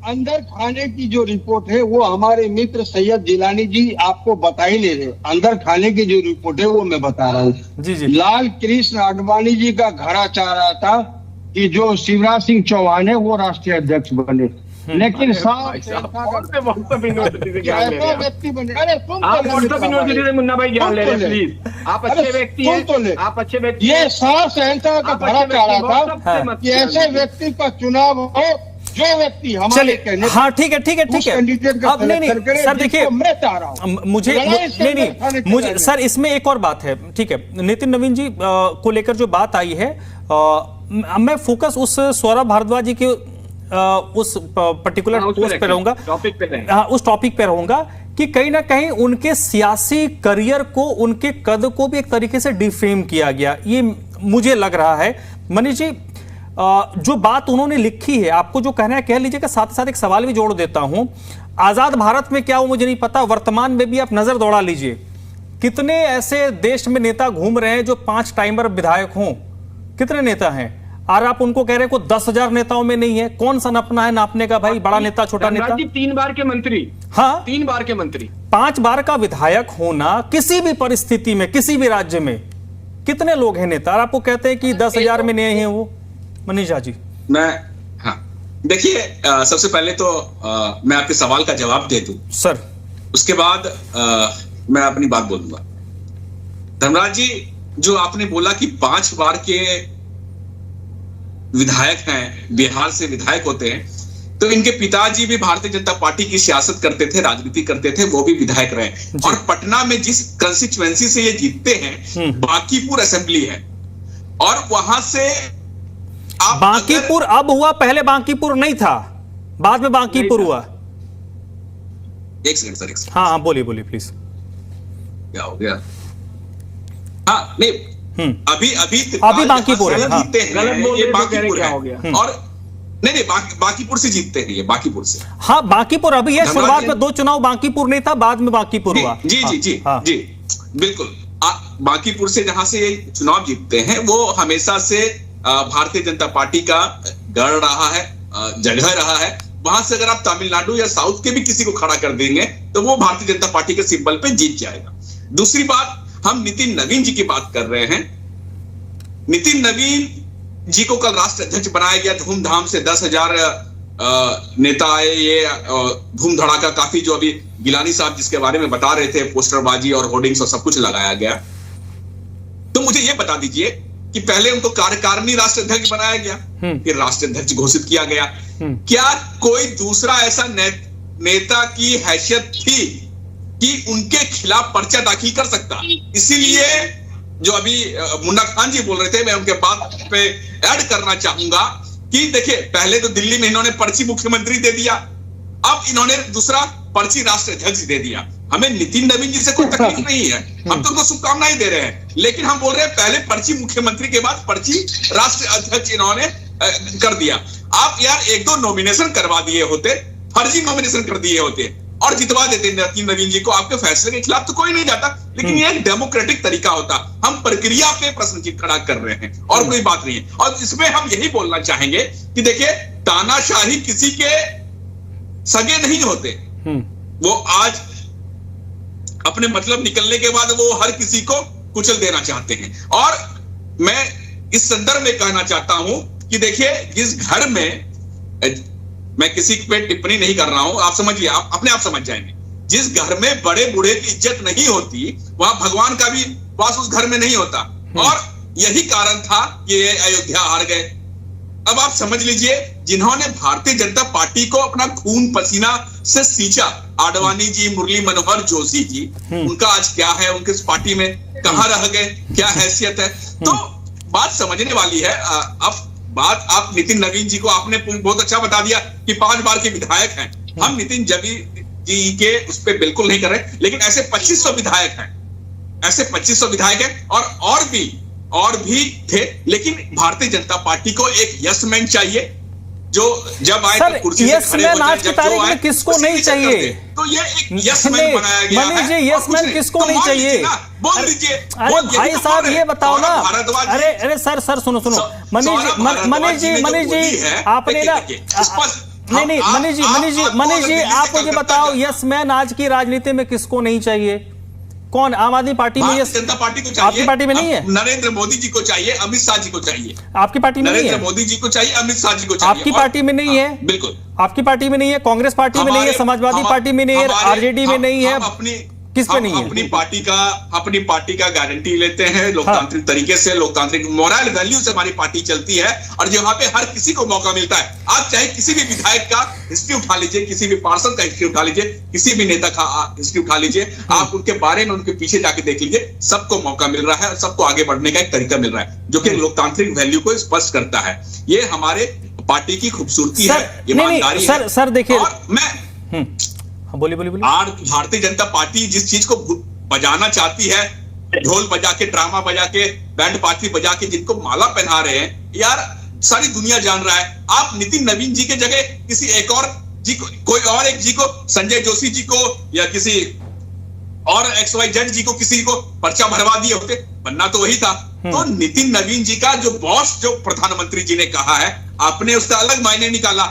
अंदर खाने की जो रिपोर्ट है वो हमारे मित्र सैयद जिलानी जी आपको बता ही नहीं रहे। अंदर खाने की जो रिपोर्ट है वो मैं बता रहा हूँ। जी। लाल कृष्ण आडवाणी जी का घड़ा चाह रहा था कि जो शिवराज सिंह चौहान है वो राष्ट्रीय अध्यक्ष बने, लेकिन व्यक्ति बने। अरे मुन्ना भाई ज्ञान ले रहे प्लीज, आप अच्छे व्यक्ति हैं, आप अच्छे व्यक्ति। ये साहस अहिंसा का घड़ा चाह रहा था कि ऐसे व्यक्ति का चुनाव हो जो व्यक्ति हमारे कहने। हाँ ठीक है अब नहीं सर, देखिए मैं चाह रहा हूँ मुझे सर इसमें एक और बात है। ठीक है, नितिन नवीन जी को लेकर जो बात आई है, मैं फोकस उस सौरभ भारद्वाज जी के उस पर्टिकुलर पोस्ट पे रहूंगा, उस टॉपिक पे रहूंगा कि कहीं ना कहीं उनके सियासी करियर को, उनके कद को भी एक तरीके से डिफेम किया गया, ये मुझे लग रहा है। मनीष जी जो बात उन्होंने लिखी है, आपको जो कहना है कह लीजिएगा, साथ ही साथ एक सवाल भी जोड़ देता हूं। आजाद भारत में क्या हो मुझे नहीं पता, वर्तमान में भी आप नजर दौड़ा लीजिए, कितने ऐसे देश में नेता घूम रहे हैं जो 5 टाइमर विधायक हों, कितने नेता हैं? और आप उनको कह रहे हैं को 10,000 नेताओं में नहीं है। कौन सा नपना है नापने का भाई, बड़ा नेता छोटा नेता? 3 बार के मंत्री। हाँ 3 बार के मंत्री, 5 बार का विधायक होना किसी भी परिस्थिति में, किसी भी राज्य में कितने लोग हैं नेता, और आपको कहते हैं कि 10,000 में नहीं है वो। मनीष जी हाँ देखिए, सबसे पहले तो मैं आपके सवाल का जवाब दे दूं सर, उसके बाद मैं अपनी बात बोलूंगा। धर्मराज जी, जो आपने बोला कि 5 बार के विधायक हैं, बिहार से विधायक होते हैं, तो इनके पिताजी भी भारतीय जनता पार्टी की सियासत करते थे, राजनीति करते थे, वो भी विधायक रहे। और पटना में जिस कंस्टिट्यूएंसी से ये जीतते हैं, बांकीपुर असेंबली है, और वहां से बांकीपुर अब हुआ, पहले बांकीपुर नहीं था, बाद में बांकीपुर हुआ। एक सेकंड सर, एक सेकंड। हाँ बोलिए प्लीज। क्या हो गया? हाँ नहीं, अभी बांकीपुर है। हाँ। गलत बोल ये बांकीपुर क्या है। हो गया? और नहीं बांकीपुर से जीतते हैं ये, बांकीपुर से। हाँ बांकीपुर अभी है, शुरुआत में 2 चुनाव बांकीपुर नहीं था, बाद में बांकीपुर हुआ। जी बिल्कुल। बांकीपुर से जहां से चुनाव जीतते हैं, वो हमेशा से भारतीय जनता पार्टी का गढ़ रहा है, जगह रहा है। वहां से अगर आप तमिलनाडु या साउथ के भी किसी को खड़ा कर देंगे तो वो भारतीय जनता पार्टी के सिंबल पे जीत जाएगा। दूसरी बात, हम नितिन नवीन जी की बात कर रहे हैं। नितिन नवीन जी को कल राष्ट्र अध्यक्ष बनाया गया, धूमधाम से 10,000 नेता आए, ये धूम धड़ाका काफी, जो अभी गिलानी साहब जिसके बारे में बता रहे थे, पोस्टरबाजी और होर्डिंग्स और सब कुछ लगाया गया। तो मुझे ये बता दीजिए कि पहले उनको कार्यकारिणी राष्ट्र अध्यक्ष बनाया गया, फिर राष्ट्र अध्यक्ष घोषित किया गया। क्या कोई दूसरा ऐसा नेता की हैसियत थी कि उनके खिलाफ पर्चा दाखिल कर सकता? इसीलिए जो अभी मुन्ना खान जी बोल रहे थे, मैं उनके बात पे ऐड करना चाहूंगा कि देखिए, पहले तो दिल्ली में इन्होंने पर्ची मुख्यमंत्री दे दिया, अब इन्होंने दूसरा पर्ची राष्ट्र अध्यक्ष दे दिया। हमें नितिन नवीन जी से कोई तकलीफ नहीं है, हम तो उनको शुभकामनाएं दे रहे हैं, लेकिन हम बोल रहे हैं पहले पर्ची मुख्यमंत्री के बाद पर्ची राष्ट्र अध्यक्ष इन्होंने कर दिया। आप यार 1-2 नॉमिनेशन करवा दिए होते, फर्जी नॉमिनेशन कर दिए होते और जितवा देते नितिन नवीन जी को। आपके फैसले के खिलाफ तो कोई नहीं जाता, लेकिन ये एक डेमोक्रेटिक तरीका होता। हम प्रक्रिया पे प्रश्न चिन्ह खड़ा कर रहे हैं और कोई बात नहीं है। और इसमें हम यही बोलना चाहेंगे कि देखिए, तानाशाही किसी के सगे नहीं होते। वो आज अपने मतलब निकलने के बाद वो हर किसी को कुचल देना चाहते हैं। और मैं इस संदर्भ में कहना चाहता हूं कि देखिए, जिस घर में, मैं किसी पे टिप्पणी नहीं कर रहा हूं, आप समझिए, आप अपने आप समझ जाएंगे, जिस घर में बड़े बूढ़े की इज्जत नहीं होती, वहां भगवान का भी वास उस घर में नहीं होता। और यही कारण था कि ये अयोध्या हार गए। अब आप समझ लीजिए, जिन्होंने भारतीय जनता पार्टी को अपना खून पसीना से सींचा, आडवाणी जी, मुरली मनोहर जोशी जी, उनका आज क्या है? उनके इस पार्टी में कहां रह गए? क्या हैसियत है? तो बात समझने वाली है। अब बात आप नितिन नवीन जी को आपने बहुत अच्छा बता दिया कि 5 बार के विधायक हैं। हम नितिन जी के उस पर बिल्कुल नहीं कर रहे, लेकिन ऐसे 2500 विधायक हैं, ऐसे 2500 विधायक हैं और भी थे। लेकिन भारतीय जनता पार्टी को एक यस मैन चाहिए, जो जब आए सर, तो कुर्सी से यस खड़े मैन हो जाए, आज की जब तारीख जो में आए किसको उसी नहीं की चक्कर चाहिए? होते। तो ये एक यस मैन बनाया गया है। मनीष जी, और यस कुछ मैन नहीं। किसको तो नहीं मान लीजिए चाहिए? ना, बोल दीजिए। अरे भाई साहब ये बताओ ना, अरे सर सुनो मनीष जी आपने ना, नहीं मनीष जी आप मुझे बताओ, यस मैन आज की राजनीति में किसको नहीं चाहिए? कौन? आम आदमी पार्टी में? भारतीय जनता पार्टी को चाहिए। आपकी पार्टी में नहीं है? नरेंद्र मोदी जी को चाहिए, अमित शाह जी को चाहिए। आपकी पार्टी में नहीं नरेंद्र है? मोदी जी को चाहिए, अमित शाह जी को चाहिए। आपकी पार्टी में नहीं है? बिल्कुल आपकी पार्टी में नहीं है, कांग्रेस पार्टी में नहीं है, समाजवादी पार्टी में नहीं है, आरजेडी में नहीं है, किस पे नहीं है? अपनी पार्टी का गारंटी लेते हैं लोकतांत्रिक तरीके से, लोकतांत्रिक मोरल वैल्यू से हमारी पार्टी चलती है। और जहां पे हर किसी को मौका मिलता है, आप चाहे किसी भी विधायक का हिस्ट्री उठा लीजिए, किसी भी पार्षद का हिस्ट्री उठा लीजिए, किसी भी नेता का हिस्ट्री उठा लीजिए, आप उनके बारे में उनके पीछे जाके देख लीजिए, सबको मौका मिल रहा है और सबको आगे बढ़ने का एक तरीका मिल रहा है, जो कि लोकतांत्रिक वैल्यू को स्पष्ट करता है। ये हमारे पार्टी की खूबसूरती है, ईमानदारी है। सर देखिए, और मैं बोलिए। आज भारतीय जनता पार्टी जिस चीज को बजाना चाहती है, ढोल बजा के, ड्रामा बजा के, बैंड पार्टी बजा के जिनको माला पहना रहे हैं, यार सारी दुनिया जान रहा है। आप नितिन नवीन जी के जगह किसी एक और जी को, कोई और एक जी को, संजय जोशी जी को या किसी और XYZ जी को, किसी को पर्चा भरवा दिए होते, बनना तो वही था। तो नितिन नवीन जी का जो बॉस, जो प्रधानमंत्री जी ने कहा है, आपने उसका अलग मायने निकाला।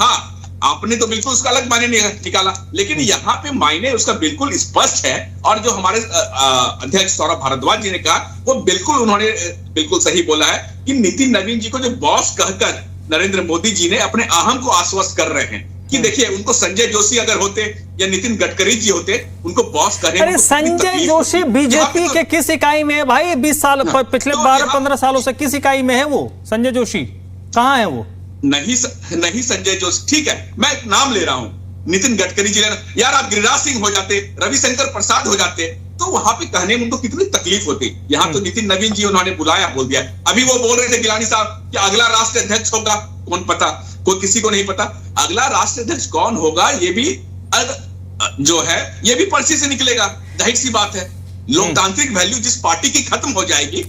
हाँ, आपने तो बिल्कुल उसका अलग मायने निकाला, लेकिन यहाँ पे मायने उसका बिल्कुल स्पष्ट है। और जो हमारे अध्यक्ष सौरभ भारद्वाज जी ने कहा, वो बिल्कुल उन्होंने बिल्कुल सही बोला है कि नितिन नवीन जी को जो बॉस कहकर नरेंद्र मोदी जी ने अपने अहम को आश्वस्त कर रहे हैं कि देखिए, उनको संजय जोशी अगर होते या नितिन गडकरी जी होते, उनको बॉस करें। अरे संजय जोशी बीजेपी के किस इकाई में है भाई? 20 साल पिछले 12-15 सालों से किस इकाई में है वो? संजय जोशी कहाँ है वो? नहीं संजय जोशी, ठीक है, मैं नाम ले रहा हूं, नितिन गडकरी जी लेना। यार आप गिरिराज सिंह हो जाते, रविशंकर प्रसाद हो जाते, तो वहां पे कहने में उनको कितनी तकलीफ होती। यहाँ तो नितिन नवीन जी उन्होंने बुलाया, बोल दिया। अभी वो बोल रहे थे गिलानी साहब कि अगला राष्ट्रीय अध्यक्ष होगा, कौन पता, कोई किसी को नहीं पता। अगला राष्ट्रीय अध्यक्ष कौन होगा ये भी जो है, ये भी पर्ची से निकलेगा, जाहिर सी बात है। लोकतांत्रिक वैल्यू जिस पार्टी की खत्म हो जाएगी,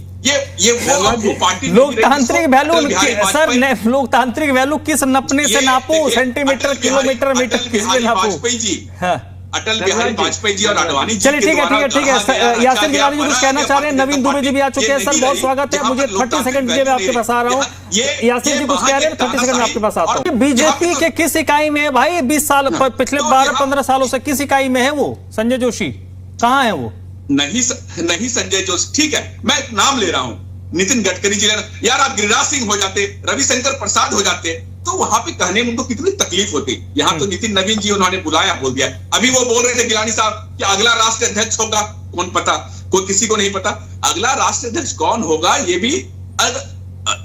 ये वो पार्टी, लोकतांत्रिक वैल्यू सर, लोकतांत्रिक वैल्यू किस नपने से नापो? सेंटीमीटर, किलोमीटर, मीटर, किससे नापो? वाजपेयी जी, अटल बिहारी वाजपेयी जी और अडवाणी जी। चलिए ठीक है। यासिर गिलानी जी कुछ कहना चाह रहे हैं, नवीन दुबे जी भी आ चुके हैं। सर बहुत स्वागत है, मुझे 30 सेकंड दीजिए, मैं आपके पास आ रहा हूँ। यासिर जी कुछ कह रहे हैं, 30 सेकंड में आपके पास आता हूँ। बीजेपी के किस इकाई में है भाई? 20 साल पिछले 12-15 सालों से किस इकाई में है वो? संजय जोशी कहाँ है वो? नहीं संजय जोशी, ठीक है, मैं नाम ले रहा हूं, नितिन गडकरी जी लेना। यार आप गिरिराज सिंह हो जाते, रविशंकर प्रसाद हो जाते, तो वहां पे कहने में उनको कितनी तकलीफ होती। यहाँ तो नितिन नवीन जी उन्होंने बुलाया, बोल दिया। अभी वो बोल रहे थे गिलानी साहब कि अगला राष्ट्रीय अध्यक्ष होगा, कौन पता, कोई किसी को नहीं पता। अगला राष्ट्रीय अध्यक्ष कौन होगा ये भी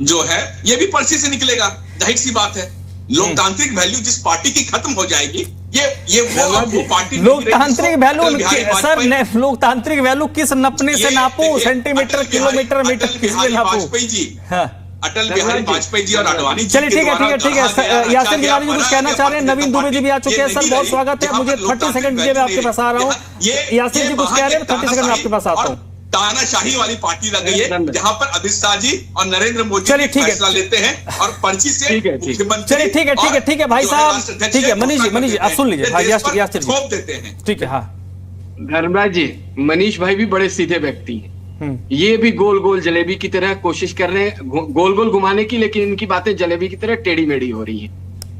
जो है, ये भी पर्ची से निकलेगा, जाहिर सी बात है। लोकतांत्रिक वैल्यू जिस पार्टी की खत्म हो जाएगी, ये वो पार्टी, लोकतांत्रिक वैल्यू सर, लोकतांत्रिक वैल्यू किस नपने से नापो? सेंटीमीटर, किलोमीटर, मीटर, किससे नापो? वाजपेयी जी, अटल बिहारी वाजपेयी जी और अडवाणी जी। चलिए ठीक है। यासिर गिलानी जी कुछ कहना चाह रहे हैं, नवीन दुबे जी भी आ चुके हैं। सर बहुत स्वागत है, मुझे 30 सेकंड दीजिए, मैं आपके पास आ रहा हूँ। यासिर जी कुछ कह रहे हैं, 30 सेकंड में आपके पास आता हूँ। तानाशाही वाली पार्टी लग गई है, जहां पर अमित शाह जी और नरेंद्र मोदी जी फैसला लेते हैं और पर्ची से मुख्यमंत्री। चलिए ठीक है भाई साहब, ठीक है। मनीष जी आप सुन लीजिए, भाई यासिर जी थोप देते हैं, ठीक है। हाँ धर्मराज जी, मनीष भाई भी बड़े सीधे व्यक्ति हैं। ये भी गोल गोल जलेबी की तरह कोशिश कर रहे हैं गोल गोल घुमाने की, लेकिन इनकी बातें जलेबी की तरह टेढ़ी मेढ़ी हो रही है।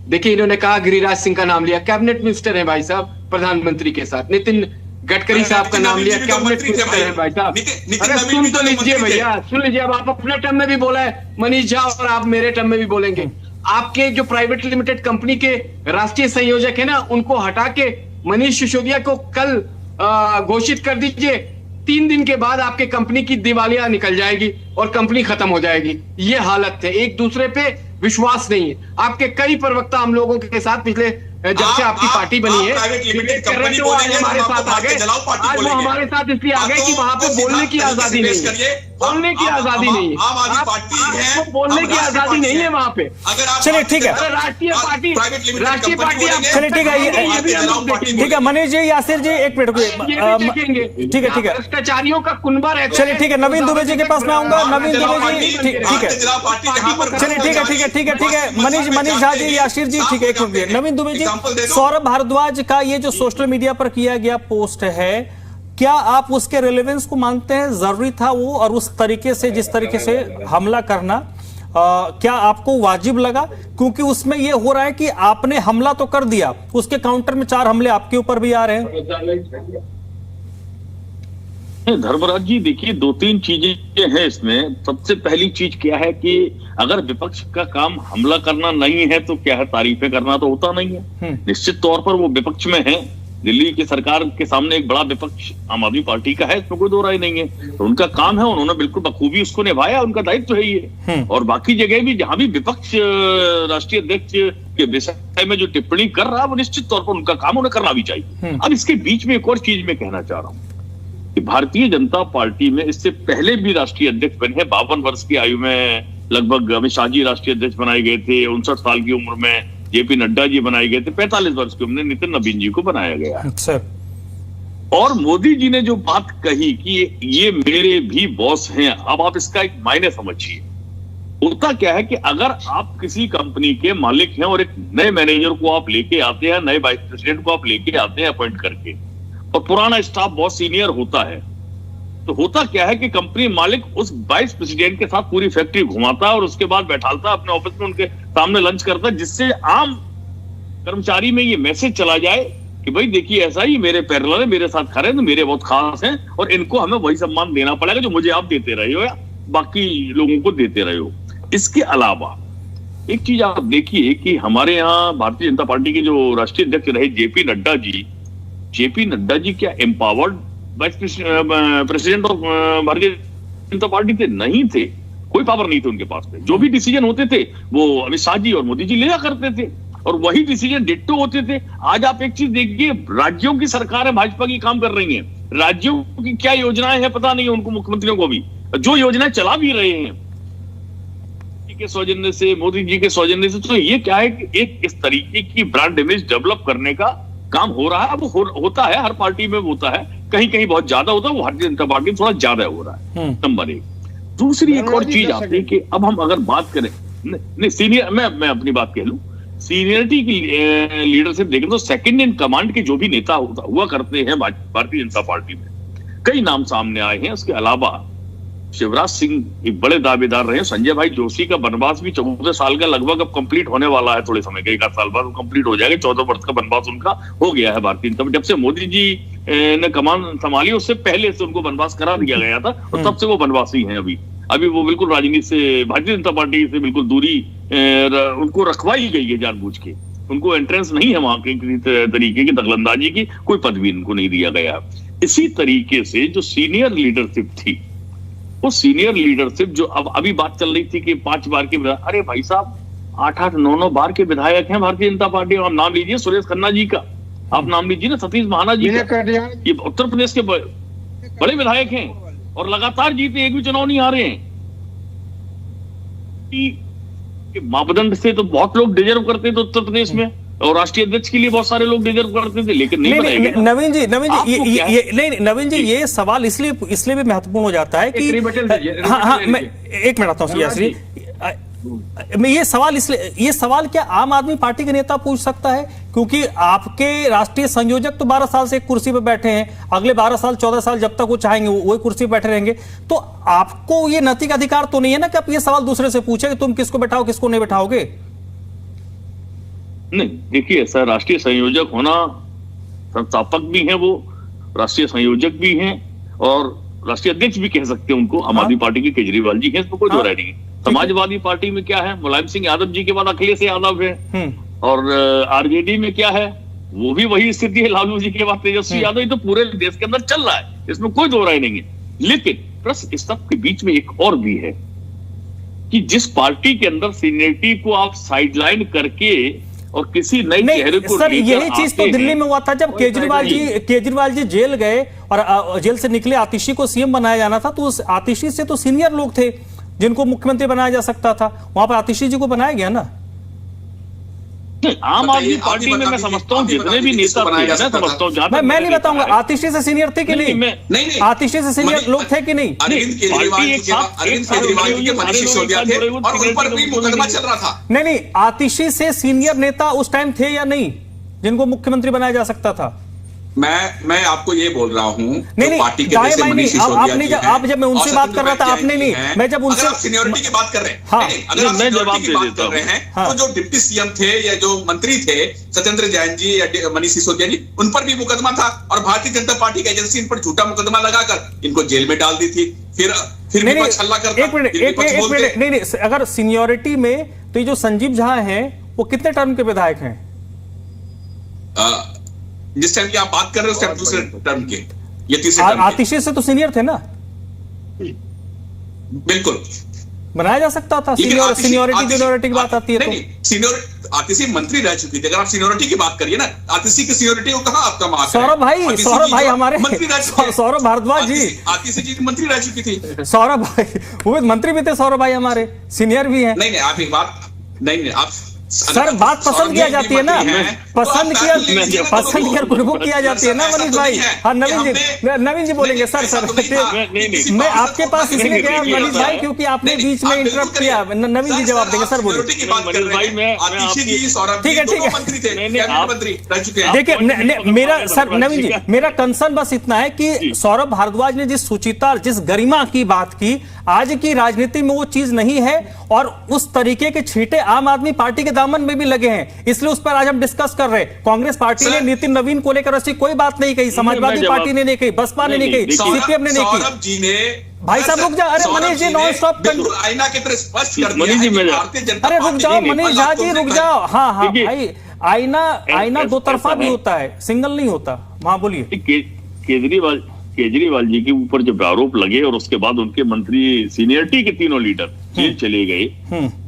देखिए, इन्होंने कहा गिरिराज सिंह का नाम लिया, कैबिनेट मिनिस्टर है भाई साहब प्रधानमंत्री के साथ। नितिन गडकरी साहब का नाम लिया, कैबिनेट मिनिस्टर है भाई साहब। अरे सुन तो लीजिए भैया, सुन लीजिए। अब आप अपने टर्म में भी बोला है मनीष झा, और आप मेरे टर्म में भी बोलेंगे। आपके जो प्राइवेट लिमिटेड कंपनी के राष्ट्रीय संयोजक है ना, उनको हटा के मनीष सिसोदिया को कल घोषित कर दीजिए। 3 दिन के बाद आपके कंपनी की दिवालिया निकल जाएगी और कंपनी खत्म हो जाएगी। ये हालत है, एक दूसरे पे विश्वास नहीं है। आपके कई प्रवक्ता हम लोगों के साथ पिछले जब से आपकी पार्टी बनी है, हमारे साथ आ गए। आज वो हमारे साथ इसलिए आ गए कि वहां पे बोलने की आजादी नहीं है। बोलने की आजादी नहीं है। आम आदमी पार्टी है, आपको बोलने की आजादी नहीं है वहाँ पे। अगर आप चलिए, ठीक है। राष्ट्रीय पार्टी चलिए, ठीक है, ठीक है मनीष जी, यासिर जी, एक मिनट देखेंगे। ठीक है भ्रष्टाचारियों का कुनबा रहता है। चलिए, ठीक है, नवीन दुबे जी के पास मैं आऊंगा। नवीन दुबे जी, ठीक है, चलिए, ठीक है, मनीष झा जी, यासिर जी, ठीक है, एक मिनट। नवीन दुबे जी, सौरभ भारद्वाज का ये जो सोशल मीडिया पर किया गया पोस्ट है, क्या आप उसके रेलेवेंस को मानते हैं? जरूरी था वो, और उस तरीके से, जिस तरीके से हमला करना, क्या आपको वाजिब लगा? क्योंकि उसमें ये हो रहा है कि आपने हमला तो कर दिया, उसके काउंटर में 4 हमले आपके ऊपर भी आ रहे हैं। धर्मराज जी, देखिए 2-3 चीजें हैं इसमें। सबसे पहली चीज क्या है कि अगर विपक्ष का काम हमला करना नहीं है तो क्या है, तारीफें करना तो होता नहीं है। निश्चित तौर पर वो विपक्ष में है, दिल्ली की सरकार के सामने एक बड़ा विपक्ष आम आदमी पार्टी का है, इसमें कोई दो राय नहीं है। तो उनका काम है, उन्होंने बिल्कुल बखूबी उसको निभाया, उनका दायित्व है ये। और बाकी जगह भी जहां भी विपक्ष राष्ट्रीय अध्यक्ष के विषय में जो टिप्पणी कर रहा है, वो निश्चित तौर पर उनका काम उन्हें करना भी चाहिए। अब इसके बीच में एक और चीज मैं कहना चाह रहा हूँ कि भारतीय जनता पार्टी में इससे पहले भी राष्ट्रीय अध्यक्ष बने हैं। 52 वर्ष की आयु में लगभग अमित शाह जी राष्ट्रीय अध्यक्ष बनाए गए थे। 59 साल की उम्र में जेपी नड्डा जी बनाए गए थे। 45 वर्ष की उम्र में नितिन नवीन जी को बनाया गया है। अच्छा। और मोदी जी ने जो बात कही कि ये मेरे भी बॉस हैं, अब आप इसका एक मायने समझिए। होता क्या है कि अगर आप किसी कंपनी के मालिक हैं और एक नए मैनेजर को आप लेके आते हैं, नए वाइस प्रेसिडेंट को आप लेके आते हैं अपॉइंट करके, और पुराना स्टाफ बहुत सीनियर होता है, तो होता क्या है कि कंपनी मालिक उस वाइस प्रेसिडेंट के साथ पूरी फैक्ट्री घुमाता है और उसके बाद बैठालता है अपने ऑफिस में, उनके सामने लंच करता है, जिससे आम कर्मचारी में ये मैसेज चला जाए कि भाई देखिए ऐसा ही मेरे पैरेलल है, मेरे साथ खड़े हैं, तो मेरे बहुत खास हैं और इनको हमें वही सम्मान देना पड़ेगा जो मुझे आप देते रहे हो या बाकी लोगों को देते रहे हो। इसके अलावा एक चीज आप देखिए कि हमारे यहाँ भारतीय जनता पार्टी के जो राष्ट्रीय अध्यक्ष रहे जेपी नड्डा जी क्या empowered vice president of Bharatiya Janata party थे? नहीं थे, कोई पावर नहीं थे उनके पास में। जो भी डिसीजन होते थे वो अमित शाह जी और मोदी जी लिया करते थे और वही डिसीजन डिट्टो होते थे। आज आप एक चीज देखिए, राज्यों की सरकारें भाजपा की काम कर रही हैं, राज्यों की क्या योजनाएं हैं पता नहीं है उनको, मुख्यमंत्रियों को भी, जो योजनाएं चला भी रहे हैं के सौजन्य से, मोदी जी के सौजन्य से। तो ये क्या है कि एक इस तरीके की ब्रांड इमेज डेवलप करने का काम हो रहा है। अब होता है, हर पार्टी में होता है, कहीं कहीं बहुत ज्यादा होता है, वो भारतीय जनता पार्टी में थोड़ा ज्यादा हो रहा है। नंबर 1। दूसरी एक और चीज आती है कि अब हम अगर बात करें नहीं सीनियर, मैं अपनी बात कह लूं, सीनियरिटी की लीडरशिप देखें तो सेकंड इन कमांड के जो भी नेता हुआ करते हैं भारतीय जनता पार्टी में, कई नाम सामने आए हैं। उसके अलावा शिवराज सिंह एक बड़े दावेदार रहे। संजय भाई जोशी का वनवास भी 14 साल का लगभग अब कंप्लीट होने वाला है, थोड़े समय के 1 साल बाद कंप्लीट हो जाएगा। 14 वर्ष का वनवास उनका हो गया है भारतीय जनता। जब से मोदी जी ने कमान संभाली उससे पहले से उनको वनवास करा दिया गया था और तब से वो वनवासी हैं। अभी वो बिल्कुल राजनीति से, भारतीय जनता पार्टी से बिल्कुल दूरी उनको रखवाई गई है जानबूझ के। उनको एंट्रेंस नहीं है वहां के किसी तरीके की दखलंदाजी की, कोई पदवी उनको नहीं दिया गया। इसी तरीके से जो सीनियर लीडरशिप थी, वो सीनियर लीडरशिप जो अब अभी बात चल रही थी कि 5 बार के, अरे भाई साहब 8-8, 9-9 बार के विधायक हैं भारतीय जनता पार्टी। आप नाम लीजिए सुरेश खन्ना जी का, आप नाम लीजिए ना सतीश महाना जी का, ये उत्तर प्रदेश के बड़े विधायक हैं और लगातार जीते, एक भी चुनाव नहीं हारे हैं। मापदंड से तो बहुत लोग डिजर्व करते थे उत्तर प्रदेश में, और राष्ट्रीय अध्यक्ष के लिए बहुत सारे लोग डिजर्व करते थे, लेकिन नहीं नवीन जी ये सवाल इसलिए भी महत्वपूर्ण हो जाता है कि मैं एक मिनट आता हूँ मैं ये सवाल क्या आम आदमी पार्टी के नेता पूछ सकता है? क्योंकि आपके राष्ट्रीय संयोजक तो 12 साल से एक कुर्सी पर बैठे हैं, अगले 12 साल 14 साल जब तक वो चाहेंगे वही कुर्सी पर बैठे रहेंगे। तो आपको ये नैतिक अधिकार तो नहीं है ना कि आप ये सवाल दूसरे से पूछे कि तुम किसको बैठाओ किसको नहीं बैठाओगे? नहीं, देखिए ऐसा राष्ट्रीय संयोजक होना, संस्थापक भी हैं वो, राष्ट्रीय संयोजक भी हैं और राष्ट्रीय अध्यक्ष भी कह सकते हैं उनको। आम आदमी पार्टी के केजरीवाल जी हैं, इसमें कोई दो राय नहीं है। समाजवादी पार्टी में क्या है, मुलायम सिंह यादव जी के बाद अखिलेश यादव है, और आरजेडी में क्या है, वो भी वही स्थिति है, लालू जी के बाद तेजस्वी यादव। ये तो पूरे देश के अंदर चल रहा है, इसमें कोई दो राय नहीं है। लेकिन प्रश्न इस सब के बीच में एक और भी है कि जिस पार्टी के अंदर सीनियरिटी को आप साइडलाइन करके और किसी नए चेहरे को सर, लेकर यही चीज तो आते दिल्ली हैं। में हुआ था जब केजरीवाल जी जेल गए और जेल से निकले, आतिशी को सीएम बनाया जाना था, तो उस आतिशी से तो सीनियर लोग थे जिनको मुख्यमंत्री बनाया जा सकता था, वहां पर आतिशी जी को बनाया गया ना। आम आदमी पार्टी में मैं समझता हूँ जितने भी नेता थे, मैं समझता हूँ, मैं नहीं बताऊंगा आतिशी से सीनियर थे कि नहीं, आतिशी से सीनियर लोग थे कि नहीं। अरविंद केजरीवाल जी के मनीष सिसोदिया थे और उन पर भी मुकदमा चल रहा था। नहीं, आतिशी से सीनियर नेता उस टाइम थे या नहीं जिनको मुख्यमंत्री बनाया जा सकता था? मैं आपको ये बोल रहा हूँ, नहीं, पार्टी के जैसे मनीष सिसोदिया जी हैं, आप जब मैं उनसे बात कर रहा था आपने नहीं, मैं जब उनसे सीनियरिटी की बात कर रहे हैं, हाँ, अगर आप सीनियरिटी की बात कर रहे हैं तो जो डिप्टी सीएम थे या जो मंत्री थे सत्येंद्र जैन जी या मनीष सिसोदिया जी, उन पर भी मुकदमा था और भारतीय जनता पार्टी की एजेंसी इन पर झूठा मुकदमा लगाकर इनको जेल में डाल दी थी। फिर हल्ला करता। एक मिनट, नहीं, अगर सीनियरिटी में तो ये जो संजीव झा हैं वो कितने टर्म के विधायक हैं? जिस टाइम की आप बात कर रहे हो उस टाइम दूसरे टर्म के, ये तीसरे टर्म के। आतिशी से तो सीनियर थे ना? बिल्कुल बनाया जा सकता था। सीनियरिटी जूनियरिटी की बात आती है तो सीनियर आतिशी मंत्री रह चुकी थी। अगर आप सीनियरिटी की बात करिए ना, आतिशी की सीनियरिटी को कहां आपका मार्क है? सौरभ भाई हमारे मंत्री रह चुके हैं। सौरभ भारद्वाज जी, आतिशी जी मंत्री रह चुकी थी। सौरभ भाई वो मंत्री भी थे, सौरभ भाई हमारे सीनियर भी हैं। नहीं, आप एक बात नहीं, आप सर बात पसंद किया जाती है ना, पसंद किया प्रभुत्व किया जाती है ना मनीष भाई। हाँ नवीन जी बोलेंगे। सर मैं आपके पास इसलिए गया मनीष भाई क्योंकि आपने बीच में इंटरप्ट किया। नवीन जी जवाब देंगे। सर बोलिए। ठीक है, देखिए मेरा सर नवीन जी, मेरा कंसर्न बस इतना है कि सौरभ भारद्वाज ने जिस सुचिता, जिस गरिमा की बात की, आज की राजनीति में वो चीज नहीं है और उस तरीके के छींटे आम आदमी पार्टी के दामन में भी लगे हैं। इसलिए उस पर आज हम डिस्कस कर रहे हैं। कांग्रेस पार्टी ने नितिन नवीन को लेकर ऐसी कोई बात नहीं कही, समाजवादी पार्टी ने नहीं कही, बसपा ने नहीं कही, सीपीएम ने नहीं कही। सौरभ जी ने भाई साहब रुक जाओ। अरे मनीष जी नॉन स्टॉप आईना की तरह स्पष्ट कर दिया है कि भारतीय जनता अरे रुक जाओ मनीष झा जी, रुक जाओ। हाँ भाई, आईना दो तरफा भी होता है, सिंगल नहीं होता। हाँ बोलिए। केजरीवाल जी के ऊपर जब आरोप लगे और उसके बाद उनके मंत्री सीनियरिटी के तीनों लीडर जेल चले गए,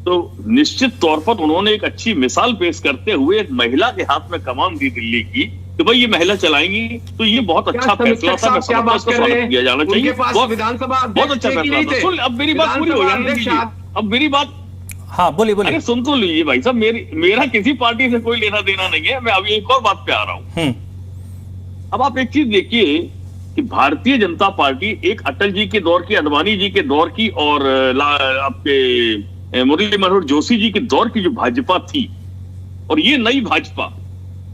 तो निश्चित तौर पर उन्होंने एक अच्छी मिसाल पेश करते हुए एक महिला के हाथ में कमान दी दिल्ली की कि भाई ये महिला चलाएंगी, तो ये बहुत अच्छा फैसला था। मैं समझता हूं स्वागत किया जाना चाहिए। बहुत अच्छा फैसला था। अब मेरी बात पूरी हो जाने दीजिए। अब मेरी बात, हाँ बोलिए। अरे सुन तो लीजिए भाई साहब, मेरा किसी पार्टी से कोई लेना देना नहीं है। मैं अभी एक और बात पे आ रहा हूं। अब आप एक चीज देखिए कि भारतीय जनता पार्टी एक अटल जी के दौर की, अडवाणी जी के दौर की और आपके मुरली मनोहर जोशी जी के दौर की जो भाजपा थी और ये नई भाजपा,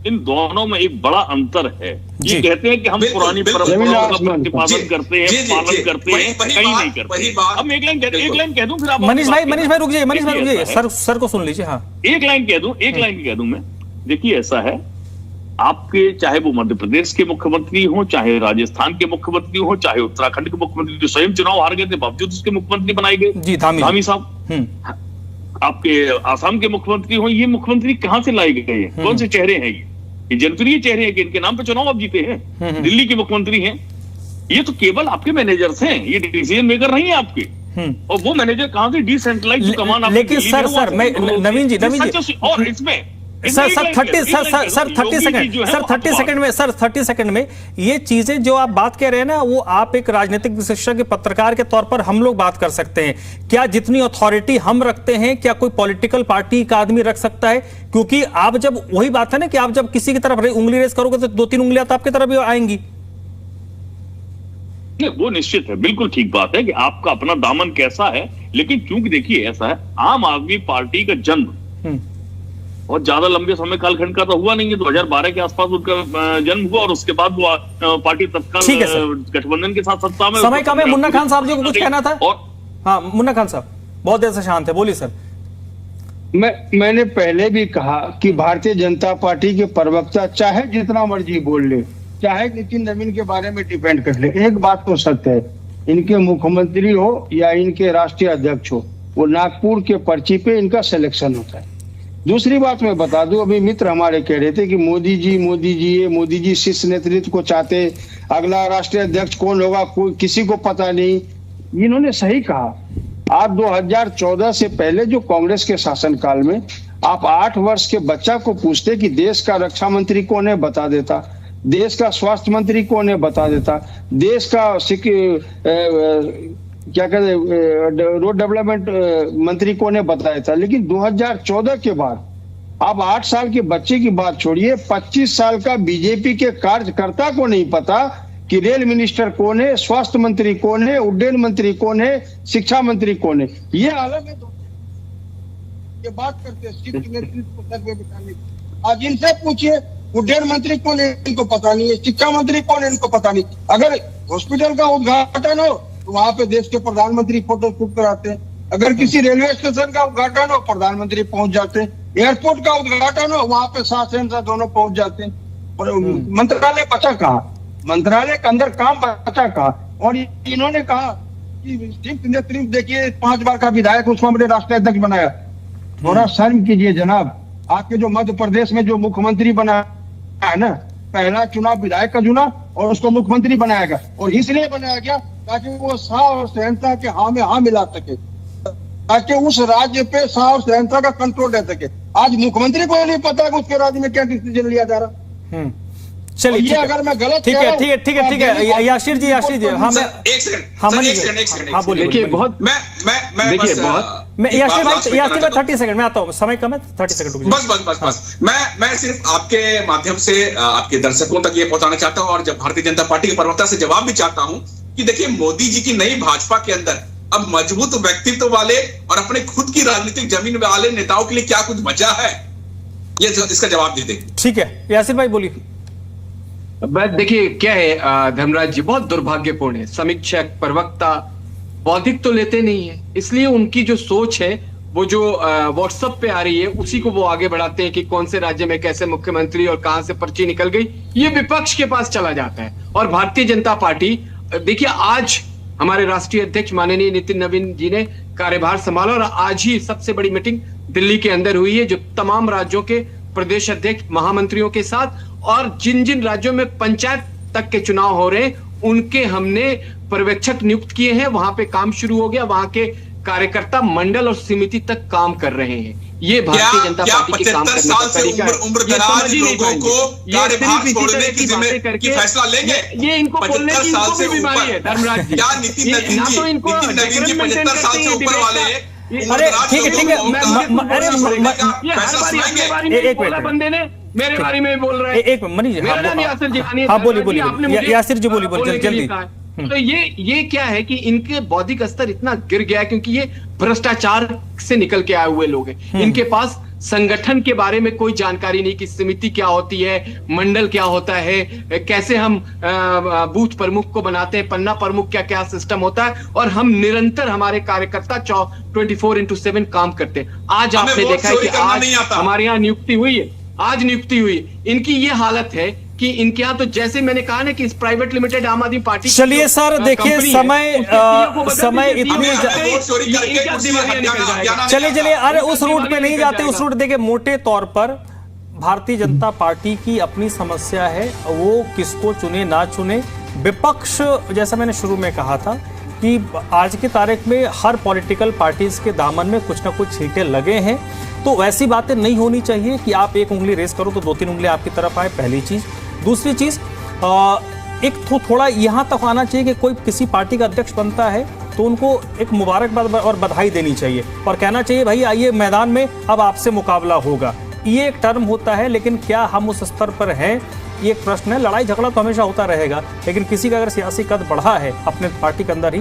इन दोनों में एक बड़ा अंतर है। ये कहते हैं कि हम पुरानी परंपराओं का प्रतिपादन करते हैं, पालन करते हैं, कहीं नहीं करते। अब एक लाइन कह दूं फिर आप मनीष भाई रुक जाइए। सर को सुन लीजिए। हाँ एक लाइन कह दूं मैं। देखिए ऐसा है, आपके चाहे वो मध्य प्रदेश के मुख्यमंत्री हो, चाहे राजस्थान के मुख्यमंत्री हो, चाहे उत्तराखंड के मुख्यमंत्री जो स्वयं चुनाव हार गए थे बावजूद उसके मुख्यमंत्री बनाए गए जी धामी साहब, आपके आसाम के मुख्यमंत्री हो, ये मुख्यमंत्री कहां से लाए गए हैं? कौन से चेहरे हैं? ये जनप्रिय चेहरे हैं कि इनके नाम पे चुनाव आप जीते हैं। दिल्ली के मुख्यमंत्री हैं, ये तो केवल आपके मैनेजर्स हैं, ये डिसीजन मेकर नहीं है आपके। और वो मैनेजर कहां से डिसेंट्रलाइज कमान। लेकिन सर मैं नवीन जी और इसमें सर 30 सेकंड में ये चीजें जो आप बात कह रहे हैं ना, वो आप एक राजनीतिक विशेषज्ञ पत्रकार के तौर पर हम लोग बात कर सकते हैं। क्या जितनी अथॉरिटी हम रखते हैं क्या कोई पॉलिटिकल पार्टी का आदमी रख सकता है? क्योंकि आप जब, वही बात है ना कि आप जब किसी की तरफ उंगली रेस करोगे तो 2-3 उंगलियां तो आपकी तरफ भी आएंगी। वो निश्चित है, बिल्कुल ठीक बात है कि आपका अपना दामन कैसा है। लेकिन क्योंकि देखिए ऐसा है, आम आदमी पार्टी का जन्म और ज्यादा लंबे समय कालखंड का तो हुआ नहीं है। 2012 के आसपास उनका जन्म हुआ और उसके बाद वो पार्टी तत्काल गठबंधन के साथ सत्ता में। समय कम है। मुन्ना खान साहब जी को कुछ कहना था? और हाँ मुन्ना खान साहब बहुत देर से शांत है, बोलिए सर। मैंने पहले भी कहा कि भारतीय जनता पार्टी के प्रवक्ता चाहे जितना मर्जी बोल ले, चाहे नितिन नवीन के बारे में डिपेंड कर ले, एक बात तो सत्य है, इनके मुख्यमंत्री हो या इनके राष्ट्रीय अध्यक्ष हो, वो नागपुर के पर्ची पे इनका सिलेक्शन होता है। दूसरी बात मैं बता दूं, अभी मित्र हमारे कह रहे थे कि मोदी जी शीर्ष नेतृत्व को चाहते, अगला राष्ट्रीय अध्यक्ष कौन होगा कोई किसी को पता नहीं। इन्होंने सही कहा। आप 2014 से पहले जो कांग्रेस के शासनकाल में आप 8 वर्ष के बच्चा को पूछते कि देश का रक्षा मंत्री कौन है, बता देता। देश का स्वास्थ्य मंत्री कौन है, बता देता। देश का क्या कहते रोड डेवलपमेंट मंत्री कौन है, बता देता। लेकिन 2014 के बाद आप 8 साल के बच्चे की बात छोड़िए, 25 साल का बीजेपी के कार्यकर्ता को नहीं पता कि रेल मिनिस्टर कौन है, स्वास्थ्य मंत्री कौन है, उड्डयन मंत्री कौन है, शिक्षा मंत्री कौन है। ये अलग है। ये बात करते हैं शिफ्ट नेतृत्व सर पे बिठाने की। आज इनसे पूछिए उड्डयन मंत्री कौन है, इनको पता नहीं है। शिक्षा मंत्री कौन है, इनको पता नहीं। अगर हॉस्पिटल का उद्घाटन हो तो वहां पे देश के प्रधानमंत्री फोटो शूट कराते हैं। अगर किसी रेलवे स्टेशन का उद्घाटन हो, प्रधानमंत्री पहुंच जाते हैं। एयरपोर्ट का उद्घाटन हो, वहां पे शाह दोनों पहुंच जाते हैं। और मंत्रालय बचा कहाँ? मंत्रालय के अंदर काम बचा कहाँ? और इन्होंने कहा कि शिफ्ट नेतृत्व देखिए 5 बार का विधायक, उसको हमने राष्ट्रीय अध्यक्ष बनाया। थोड़ा शर्म कीजिए जनाब। आपके जो मध्य प्रदेश में जो मुख्यमंत्री बना है ना, पहला चुनाव विधायक का चुना और उसको मुख्यमंत्री बनाया गया। और इसलिए बनाया गया ताकि वो शाह और शहंशाह के हाँ में हाँ मिला सके, ताकि उस राज्य पे शाह और शहंशाह का कंट्रोल रह सके। आज मुख्यमंत्री को नहीं पता कि उसके राज्य में क्या डिसीजन लिया जा रहा। चलिए, अगर मैं गलत ठीक है यासिर जी हाँ बोलिए। देखिए बहुत यासिर भाई 30 सेकंड में आता हूँ, समय कम है, 30 सेकंड बस। मैं सिर्फ आपके माध्यम से आपके दर्शकों तक ये पहुंचाना चाहता हूं और जब भारतीय जनता पार्टी के प्रवक्ता से जवाब भी चाहता हूं कि देखिए मोदी जी की नई भाजपा के अंदर अब मजबूत व्यक्तित्व वाले और अपने खुद की राजनीतिक जमीन वाले नेताओं के लिए क्या कुछ बचा है, ये इसका जवाब दे दें। ठीक है यासिर भाई बोलिए। बस देखिए क्या है धर्मराज जी, बहुत दुर्भाग्यपूर्ण है। समीक्षक प्रवक्ता बौद्धिक तो लेते नहीं है, इसलिए उनकी जो सोच है वो जो व्हाट्सएप पे आ रही है उसी को वो आगे बढ़ाते हैं कि कौन से राज्य में कैसे मुख्यमंत्री और कहां से पर्ची निकल गई, ये विपक्ष के पास चला जाता है। और भारतीय जनता पार्टी देखिए, आज हमारे राष्ट्रीय अध्यक्ष माननीय नितिन नवीन जी ने कार्यभार संभाला और आज ही सबसे बड़ी मीटिंग दिल्ली के अंदर हुई है, जो तमाम राज्यों के प्रदेश अध्यक्ष महामंत्रियों के साथ, और जिन जिन राज्यों में पंचायत तक के चुनाव हो रहे हैं उनके हमने पर्यवेक्षक नियुक्त किए हैं। वहां पे काम शुरू हो गया, वहां के कार्यकर्ता मंडल और समिति तक काम कर रहे हैं। ये भारतीय जनता पार्टी के काम करने का तरीका है। ये फैसला लेंगे, ये इनको बोलने की इनको भी बीमारी है धर्मराज जी। क्या नितिन नवीन जी 75 साल से ऊपर वाले? अरे ठीक है बंदे ने मेरे बारे में बोल रहे हैं। एक मनीष यासिर जी, हाँ बोलिए यासिर जी बोलिए जल्दी। तो ये क्या है कि इनके बौद्धिक स्तर इतना गिर गया क्योंकि ये भ्रष्टाचार से निकल के आए हुए लोग हैं। इनके पास संगठन के बारे में कोई जानकारी नहीं कि समिति क्या होती है, मंडल क्या होता है, कैसे हम बूथ प्रमुख को बनाते हैं, पन्ना प्रमुख क्या क्या सिस्टम होता है। और हम निरंतर हमारे कार्यकर्ता 24/7 काम करते हैं। आज आपने देखा है कि आज हमारे यहाँ नियुक्ति हुई है, आज नियुक्ति हुई। इनकी ये हालत है कि इनके यहाँ तो जैसे मैंने कहा ना कि इस प्राइवेट लिमिटेड आम आदमी पार्टी। चलिए सर देखिए समय इतनी चलिए अरे उस रूट पे नहीं जाते। उस रूट देखिए मोटे तौर पर भारतीय जनता पार्टी की अपनी समस्या है, वो किसको चुने ना चुने। विपक्ष जैसा मैंने शुरू में कहा था कि आज की तारीख में हर पॉलिटिकल पार्टीज के दामन में कुछ ना कुछ छींटे लगे हैं, तो वैसी बातें नहीं होनी चाहिए कि आप एक उंगली रेस करो तो 2-3 उंगली आपकी तरफ आए, पहली चीज। दूसरी चीज एक थोड़ा यहां तक आना चाहिए कि कोई किसी पार्टी का अध्यक्ष बनता है तो उनको एक मुबारकबाद और बधाई देनी चाहिए और कहना चाहिए भाई आइए मैदान में अब आपसे मुकाबला होगा। ये एक टर्म होता है, लेकिन क्या हम उस स्तर पर हैं, ये एक प्रश्न है। लड़ाई झगड़ा तो हमेशा होता रहेगा, लेकिन किसी का अगर सियासी कद बढ़ा है अपने पार्टी के अंदर ही